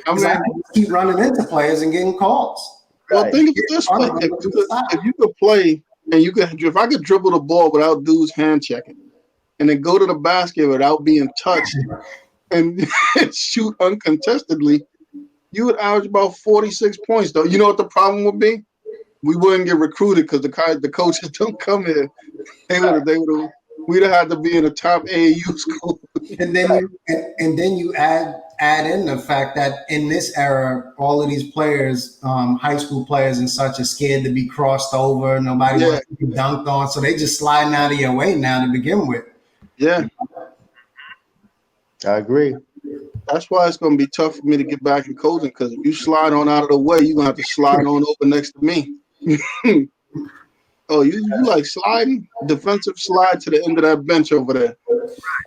I keep running into players and getting calls. Well, think of it this way: if you could play and if I could dribble the ball without dudes hand checking, and then go to the basket without being touched and shoot uncontestedly, you would average about 46 points. Though, you know what the problem would be? We wouldn't get recruited because the coaches don't come here. We'd have had to be in a top AAU school. And then you add in the fact that in this era, all of these players, high school players and such, are scared to be crossed over. Nobody wants to be dunked on, so they just sliding out of your way now to begin with. Yeah, I agree. That's why it's going to be tough for me to get back in coaching, because if you slide on out of the way, you're going to have to slide on over next to me. Oh, you like sliding? Defensive slide to the end of that bench over there.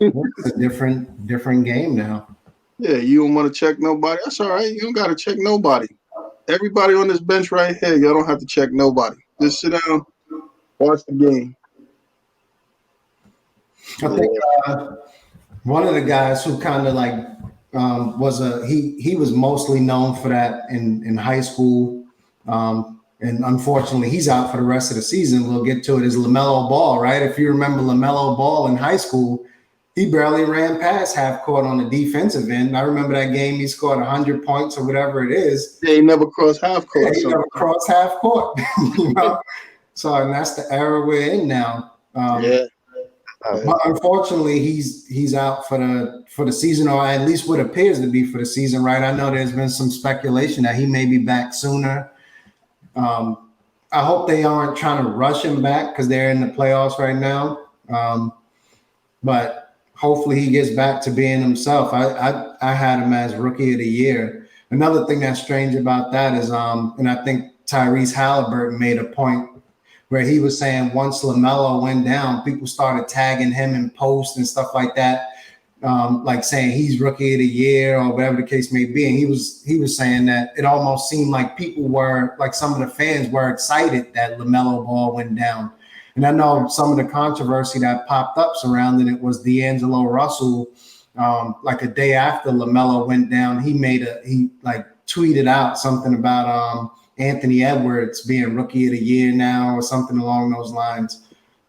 It's a different game now. Yeah, you don't want to check nobody. That's all right. You don't got to check nobody. Everybody on this bench right here, y'all don't have to check nobody. Just sit down, watch the game. I think one of the guys who kind of like he was mostly known for that in high school, and unfortunately he's out for the rest of the season. We'll get to it. Is LaMelo Ball, right? If you remember LaMelo Ball in high school, he barely ran past half court on the defensive end. I remember that game he scored 100 points or whatever it is. Yeah, he never crossed half court. He never crossed half court. So, and that's the era we're in now. But unfortunately, he's out for the season, or at least what appears to be for the season, right? I know there's been some speculation that he may be back sooner. I hope they aren't trying to rush him back because they're in the playoffs right now. But hopefully he gets back to being himself. I had him as rookie of the year. Another thing that's strange about that is, and I think Tyrese Halliburton made a point where he was saying once LaMelo went down, people started tagging him in posts and stuff like that, like saying he's rookie of the year or whatever the case may be. And he was saying that it almost seemed like people were, like some of the fans were excited that LaMelo Ball went down. And I know some of the controversy that popped up surrounding it was D'Angelo Russell, like a day after LaMelo went down, he tweeted out something about Anthony Edwards being rookie of the year now or something along those lines.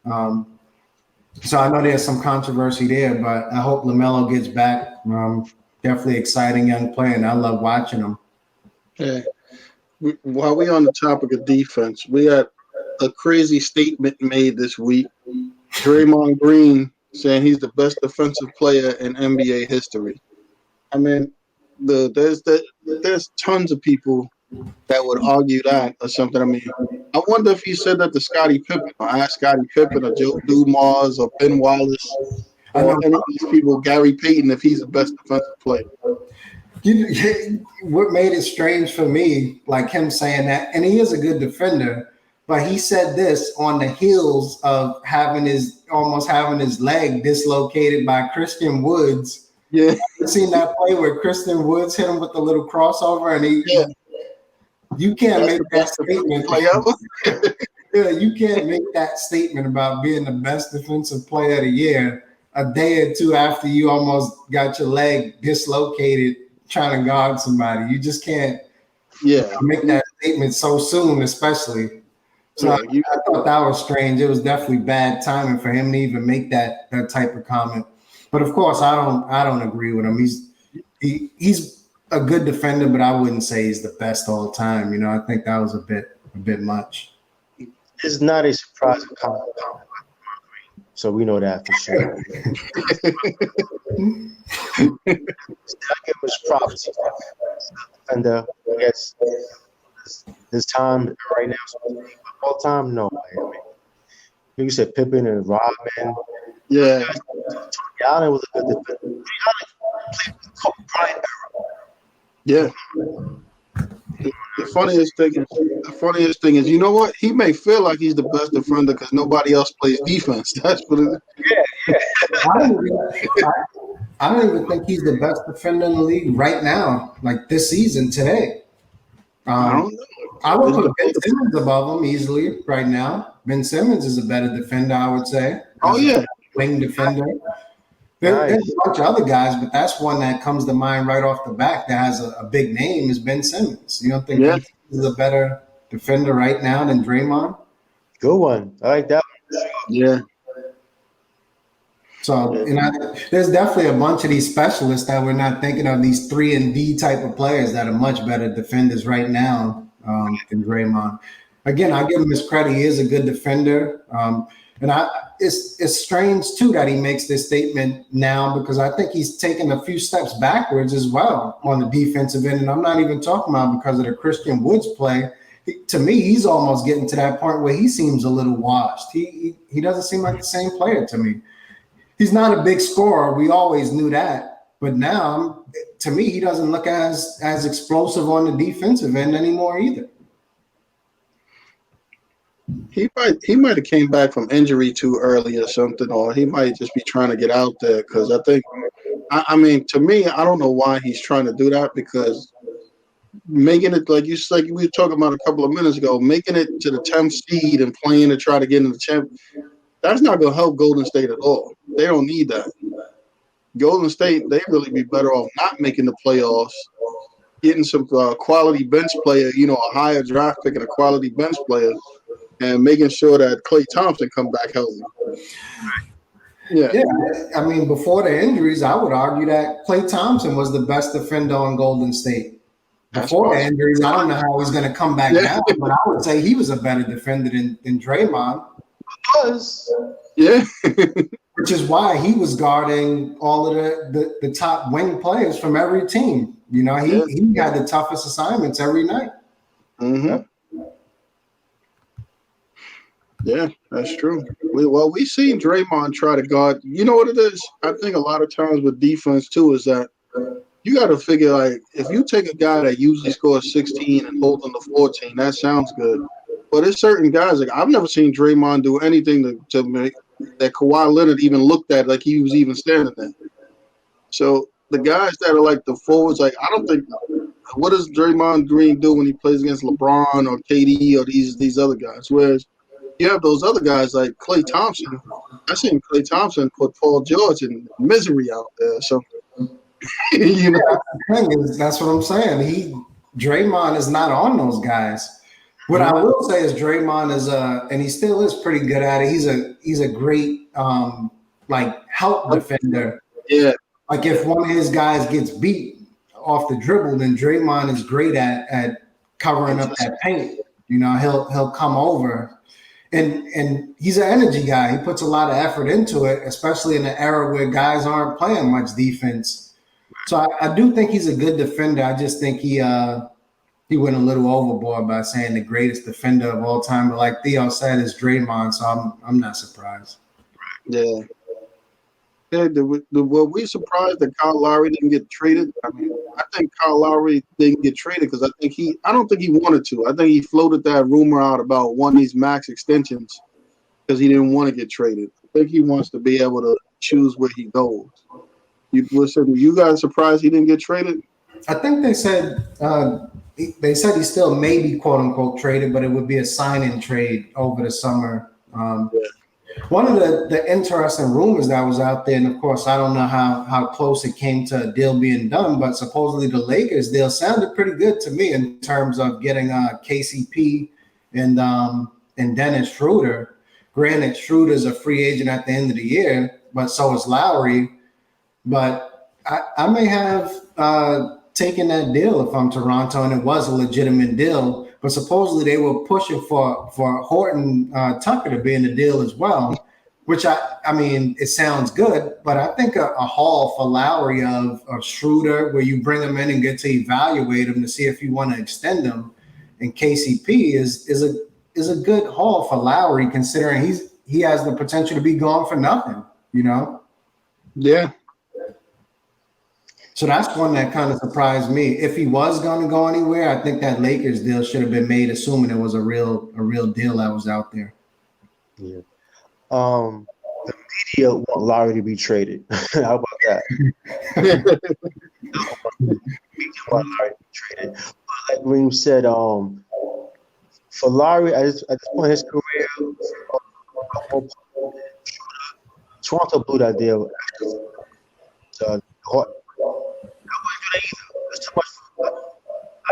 So I know there's some controversy there, but I hope LaMelo gets back. Definitely exciting young player, and I love watching him. Yeah. While we're on the topic of defense, we had a crazy statement made this week. Draymond Green saying he's the best defensive player in NBA history. I mean, there's tons of people that would argue that or something. I mean, I wonder if he said that to Scottie Pippen, or asked Scottie Pippen or Joe Dumars or Ben Wallace or any of these people, Gary Payton, if he's the best defensive player. What made it strange for me, like him saying that, and he is a good defender, but he said this on the heels of almost having his leg dislocated by Christian Woods. Yeah. You seen that play where Christian Woods hit him with the little crossover, and you can't make that statement. You can't make that statement about being the best defensive player of the year a day or two after you almost got your leg dislocated trying to guard somebody. You just can't make that statement so soon, especially. So I thought that was strange. It was definitely bad timing for him to even make that type of comment. But of course, I don't agree with him. He's a good defender, but I wouldn't say he's the best all the time. You know, I think that was a bit much. It's not a surprise comment, so we know that for sure. I give him props. He's a defender. I guess this time right now, all time, no way. I mean, you said Pippen and Rodman. Yeah. Tony Allen was a good defender. Tony Allen played with Kobe Bryant era. Yeah. The funniest thing is, you know what? He may feel like he's the best defender because nobody else plays defense. That's what it is. Yeah. I don't even think he's the best defender in the league right now, like this season, today. I don't know. I would put Ben Simmons above him easily right now. Ben Simmons is a better defender, I would say. Oh, yeah. Wing defender. There's a bunch of other guys, but that's one that comes to mind right off the back that has a big name is Ben Simmons. You don't think Ben Simmons is a better defender right now than Draymond? Good one. I like that one. Yeah. So, there's definitely a bunch of these specialists that we're not thinking of, these 3-and-D type of players that are much better defenders right now than Draymond. Again, I give him his credit. He is a good defender. It's strange, too, that he makes this statement now because I think he's taken a few steps backwards as well on the defensive end. And I'm not even talking about because of the Christian Woods play. To me, he's almost getting to that point where he seems a little washed. He doesn't seem like the same player to me. He's not a big scorer. We always knew that. But now, to me, he doesn't look as explosive on the defensive end anymore either. He might have came back from injury too early or something, or he might just be trying to get out there because I think, I mean, to me, I don't know why he's trying to do that because making it, like we were talking about a couple of minutes ago, making it to the 10th seed and playing to try to get into the champ, that's not going to help Golden State at all. They don't need that. Golden State, they really be better off not making the playoffs, getting some quality bench player, a higher draft pick and a quality bench player, and making sure that Klay Thompson come back healthy. Yeah. I mean, before the injuries, I would argue that Klay Thompson was the best defender on Golden State. Before the injuries, I don't know how he's going to come back now, but I would say he was a better defender than Draymond. Yeah. Which is why he was guarding all of the top wing players from every team. He had the toughest assignments every night. Mm-hmm. Yeah, that's true. We've seen Draymond try to guard. You know what it is? I think a lot of times with defense, too, is that you got to figure, like, if you take a guy that usually scores 16 and holds him to 14, that sounds good. But there's certain guys, like, I've never seen Draymond do anything to make that Kawhi Leonard even looked at like he was even standing there. So the guys that are like the forwards, like, I don't think – what does Draymond Green do when he plays against LeBron or KD or these other guys? Whereas you have those other guys like Klay Thompson. I seen Klay Thompson put Paul George in misery out there. So, that's what I'm saying. Draymond is not on those guys. What I will say is Draymond is and he still is pretty good at it. He's a great help defender. Yeah. Like if one of his guys gets beat off the dribble, then Draymond is great at covering up that paint. He'll come over. And he's an energy guy. He puts a lot of effort into it, especially in an era where guys aren't playing much defense. So I do think he's a good defender. I just think he went a little overboard by saying the greatest defender of all time. But like Theo said, is Draymond, so I'm not surprised. Yeah. Were we surprised that Kyle Lowry didn't get traded? I mean, I think Kyle Lowry didn't get traded because I don't think he wanted to. I think he floated that rumor out about one of these max extensions because he didn't want to get traded. I think he wants to be able to choose where he goes. You guys surprised he didn't get traded? I think they said he still may be quote unquote traded, but it would be a sign-in trade over the summer. One of the interesting rumors that was out there, and of course, I don't know how close it came to a deal being done, but supposedly the Lakers deal sounded pretty good to me in terms of getting KCP and and Dennis Schroeder. Granted, Schroeder's a free agent at the end of the year, but so is Lowry. But I may have taken that deal if I'm Toronto, and it was a legitimate deal. But supposedly they were pushing for Horton Tucker to be in the deal as well, which I mean, it sounds good, but I think a haul for Lowry of Schroeder, where you bring him in and get to evaluate him to see if you want to extend him, and KCP is a good haul for Lowry, considering he has the potential to be gone for nothing, you know? Yeah. So that's one that kind of surprised me. If he was going to go anywhere, I think that Lakers deal should have been made, assuming it was a real deal that was out there. Yeah. The media want Lowry to be traded. How about that? The media want Lowry to be traded. But like Reem said, for Lowry at this point in his career, Toronto blew that deal. It's too much. I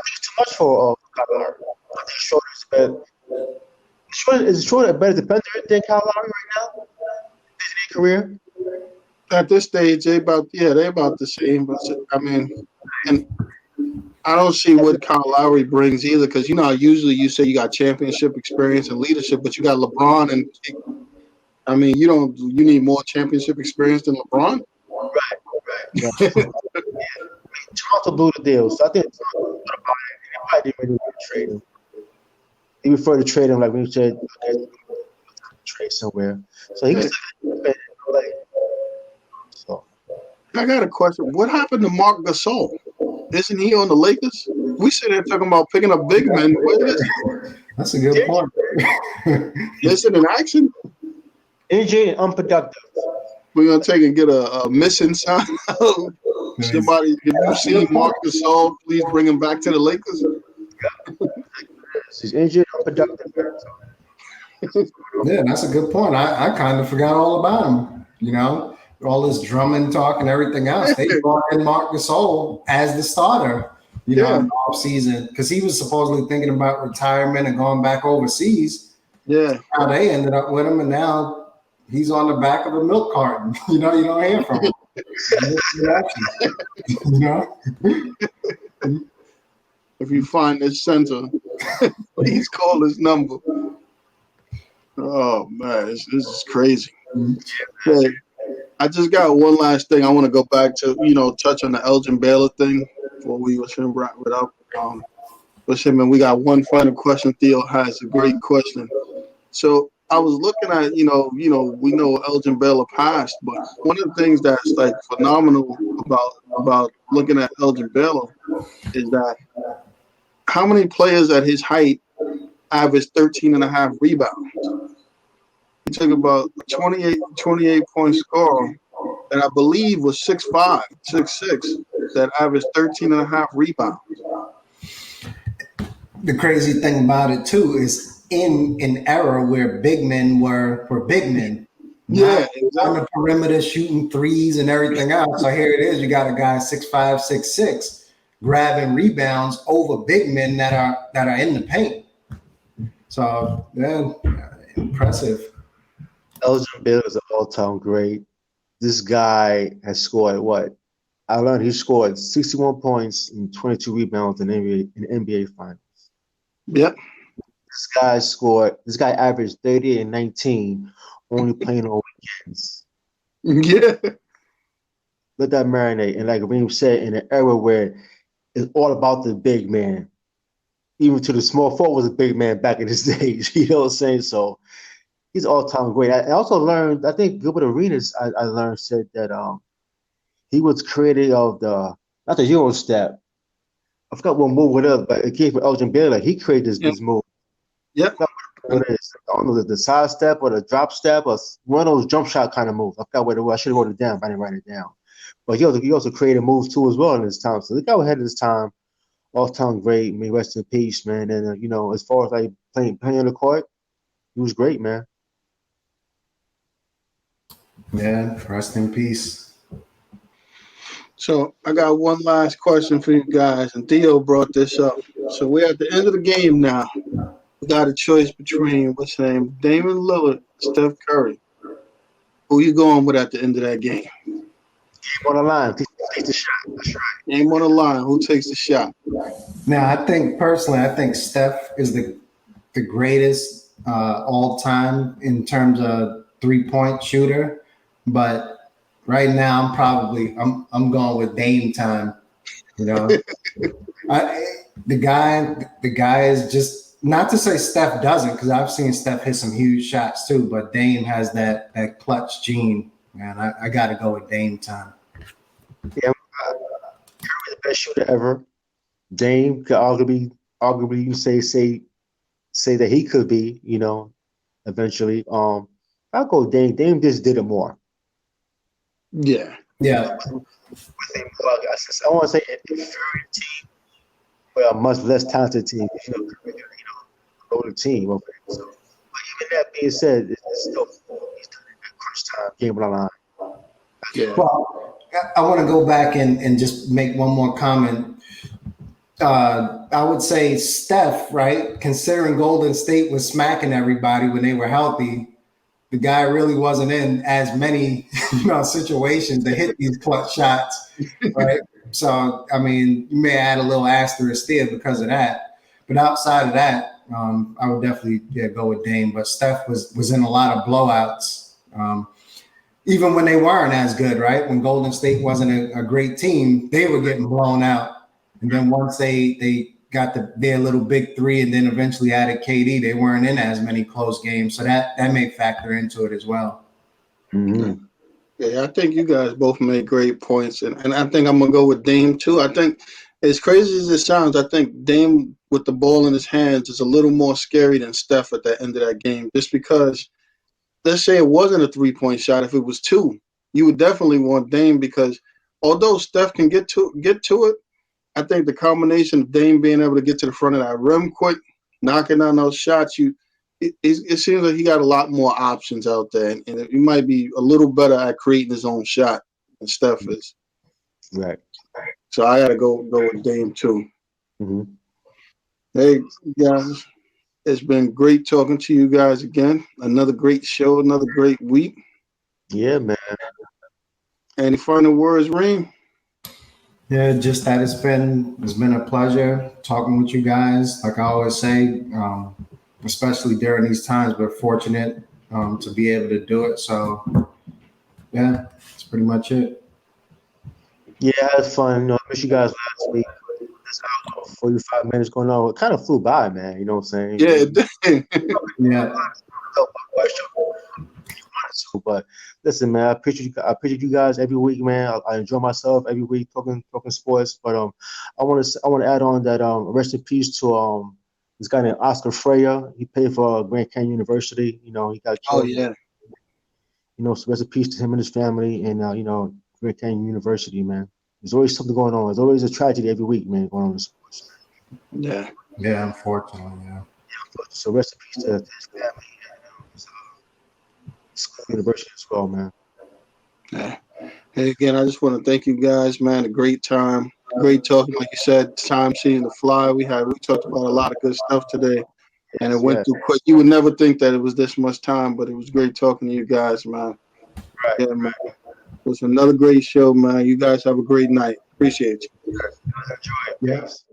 think it's too much for Kyle Lowry. I think Schroeder's better. Is Schroeder a better defender than Kyle Lowry right now? In his career? At this stage, they're about the same. But I mean, and I don't see what Kyle Lowry brings either, because usually you say you got championship experience and leadership, but you got LeBron, and I mean you need more championship experience than LeBron. Right. Toronto blew the deal, so I think Toronto thought about it. They probably didn't really want to trade him. They prefer to trade him, like we said, trade somewhere. So he was still play. So I got a question. What happened to Marc Gasol? Isn't he on the Lakers? We sit there talking about picking up big men. Where is he? That's a good point. Listen in action. injured and unproductive. We're gonna take and get a missing sign. Somebody, if you see Marc Gasol, please bring him back to the Lakers. He's injured, unproductive. Yeah, that's a good point. I kind of forgot all about him. You know, all this Drummond talk and everything else. They brought in Marc Gasol as the starter, in the off season, because he was supposedly thinking about retirement and going back overseas. Yeah. How they ended up with him, and now he's on the back of a milk carton. You don't hear from him. If you find this center, please call this number. Oh man, this is crazy. Hey, I just got one last thing I want to go back to. Touch on the Elgin Baylor thing before we wrap it up. Listen, man, we got one final question. Theo has a great question. So I was looking at, we know Elgin Baylor passed, but one of the things that's like phenomenal about looking at Elgin Baylor is that how many players at his height averaged 13.5 rebounds. He took about 28 point score that I believe was 6'5", 6'6", that averaged 13.5 rebounds. The crazy thing about it too is in an era where big men were big men. Yeah, exactly. On the perimeter shooting threes and everything else. So here it is, you got a guy 6'5", 6'6", grabbing rebounds over big men that are in the paint. So yeah, impressive. Elgin Baylor is an all-time great. This guy has scored what? I learned he scored 61 points and 22 rebounds in the NBA Finals. Yep. This guy averaged 30 and 19, only playing on weekends. Yeah. Let that marinate. And like Reem said, in an era where it's all about the big man, even to the small forward was a big man back in his days. You know what I'm saying? So he's all-time great. I also learned, I think Gilbert Arenas, I learned, said that he was creator of not the Euro step. I forgot what move it was, but it came from Elgin Baylor. He created this move. Yep. What it is. I don't know, the side step or the drop step or one of those jump shot kind of moves. I forgot what it was. I should have wrote it down, but I didn't write it down. But he also created moves too as well in his time. So the guy was ahead of his time. All-time great. May rest in peace, man. And as far as like playing on the court, he was great, man. Yeah, rest in peace. So I got one last question for you guys, and Theo brought this up. So we're at the end of the game now. got a choice between what's his name, Damian Lillard, Steph Curry. Who you going with at the end of that game? On the line, take the shot. That's right. Game on the line. Who takes the shot? Now, I think Steph is the greatest all time in terms of 3-point shooter, but right now I'm going with Dame time. You know, the guy is just, not to say Steph doesn't, because I've seen Steph hit some huge shots too, but Dame has that clutch gene, man. I got to go with Dame time. Yeah, Curry the best shooter ever. Dame could arguably you say that he could be, eventually. I'll go Dame. Dame just did it more. Yeah. Yeah. I want to say inferior team, but a much less talented team. Loaded team. Okay. So, but even that being said, it's still he's done it at crunch time, game on the line. Yeah. Well, I want to go back and just make one more comment. I would say Steph, right? Considering Golden State was smacking everybody when they were healthy, the guy really wasn't in as many situations to hit these clutch shots, right? So, I mean, you may add a little asterisk there because of that. But outside of that, I would definitely go with Dame. But Steph was in a lot of blowouts, even when they weren't as good, right? When Golden State wasn't a great team, they were getting blown out. And then once they got their little big three and then eventually added KD, they weren't in as many close games. So that may factor into it as well. Mm-hmm. Yeah, I think you guys both made great points. And I think I'm going to go with Dame, too. I think, as crazy as it sounds, I think Dame with the ball in his hands is a little more scary than Steph at the end of that game. Just because, let's say it wasn't a 3-point shot. If it was 2, you would definitely want Dame because although Steph can get to it, I think the combination of Dame being able to get to the front of that rim quick, knocking down those shots, it seems like he got a lot more options out there, and he might be a little better at creating his own shot than Steph is. Right. So I got to go with Dame too. Mm-hmm. Hey guys, it's been great talking to you guys again. Another great show, another great week. Yeah, man. Any final words, Reem? Yeah, just that it's been a pleasure talking with you guys. Like I always say, especially during these times, we're fortunate to be able to do it. So, yeah, that's pretty much it. Yeah, I had fun. I missed you guys last week. This hour, 45 minutes going on. It kind of flew by, man. You know what I'm saying? Yeah, it did. Yeah. But listen, man, I appreciate you guys every week, man. I enjoy myself every week talking sports. But I want to add on that rest in peace to this guy named Oscar Freya. He played for Grand Canyon University. He got killed. Oh yeah. So rest in peace to him and his family, and Grand Canyon University, man. There's always something going on. There's always a tragedy every week, man, going on in sports. Yeah. Yeah, unfortunately, yeah. So rest in peace to his family and school university as well, man. Yeah. Hey, again, I just want to thank you guys, man. A great time. Great talking. Like you said, time seeing the fly. We talked about a lot of good stuff today. And it went through quick. You would never think that it was this much time, but it was great talking to you guys, man. Right. Yeah, man. It was another great show, man. You guys have a great night. Appreciate you. Enjoy it. Yes.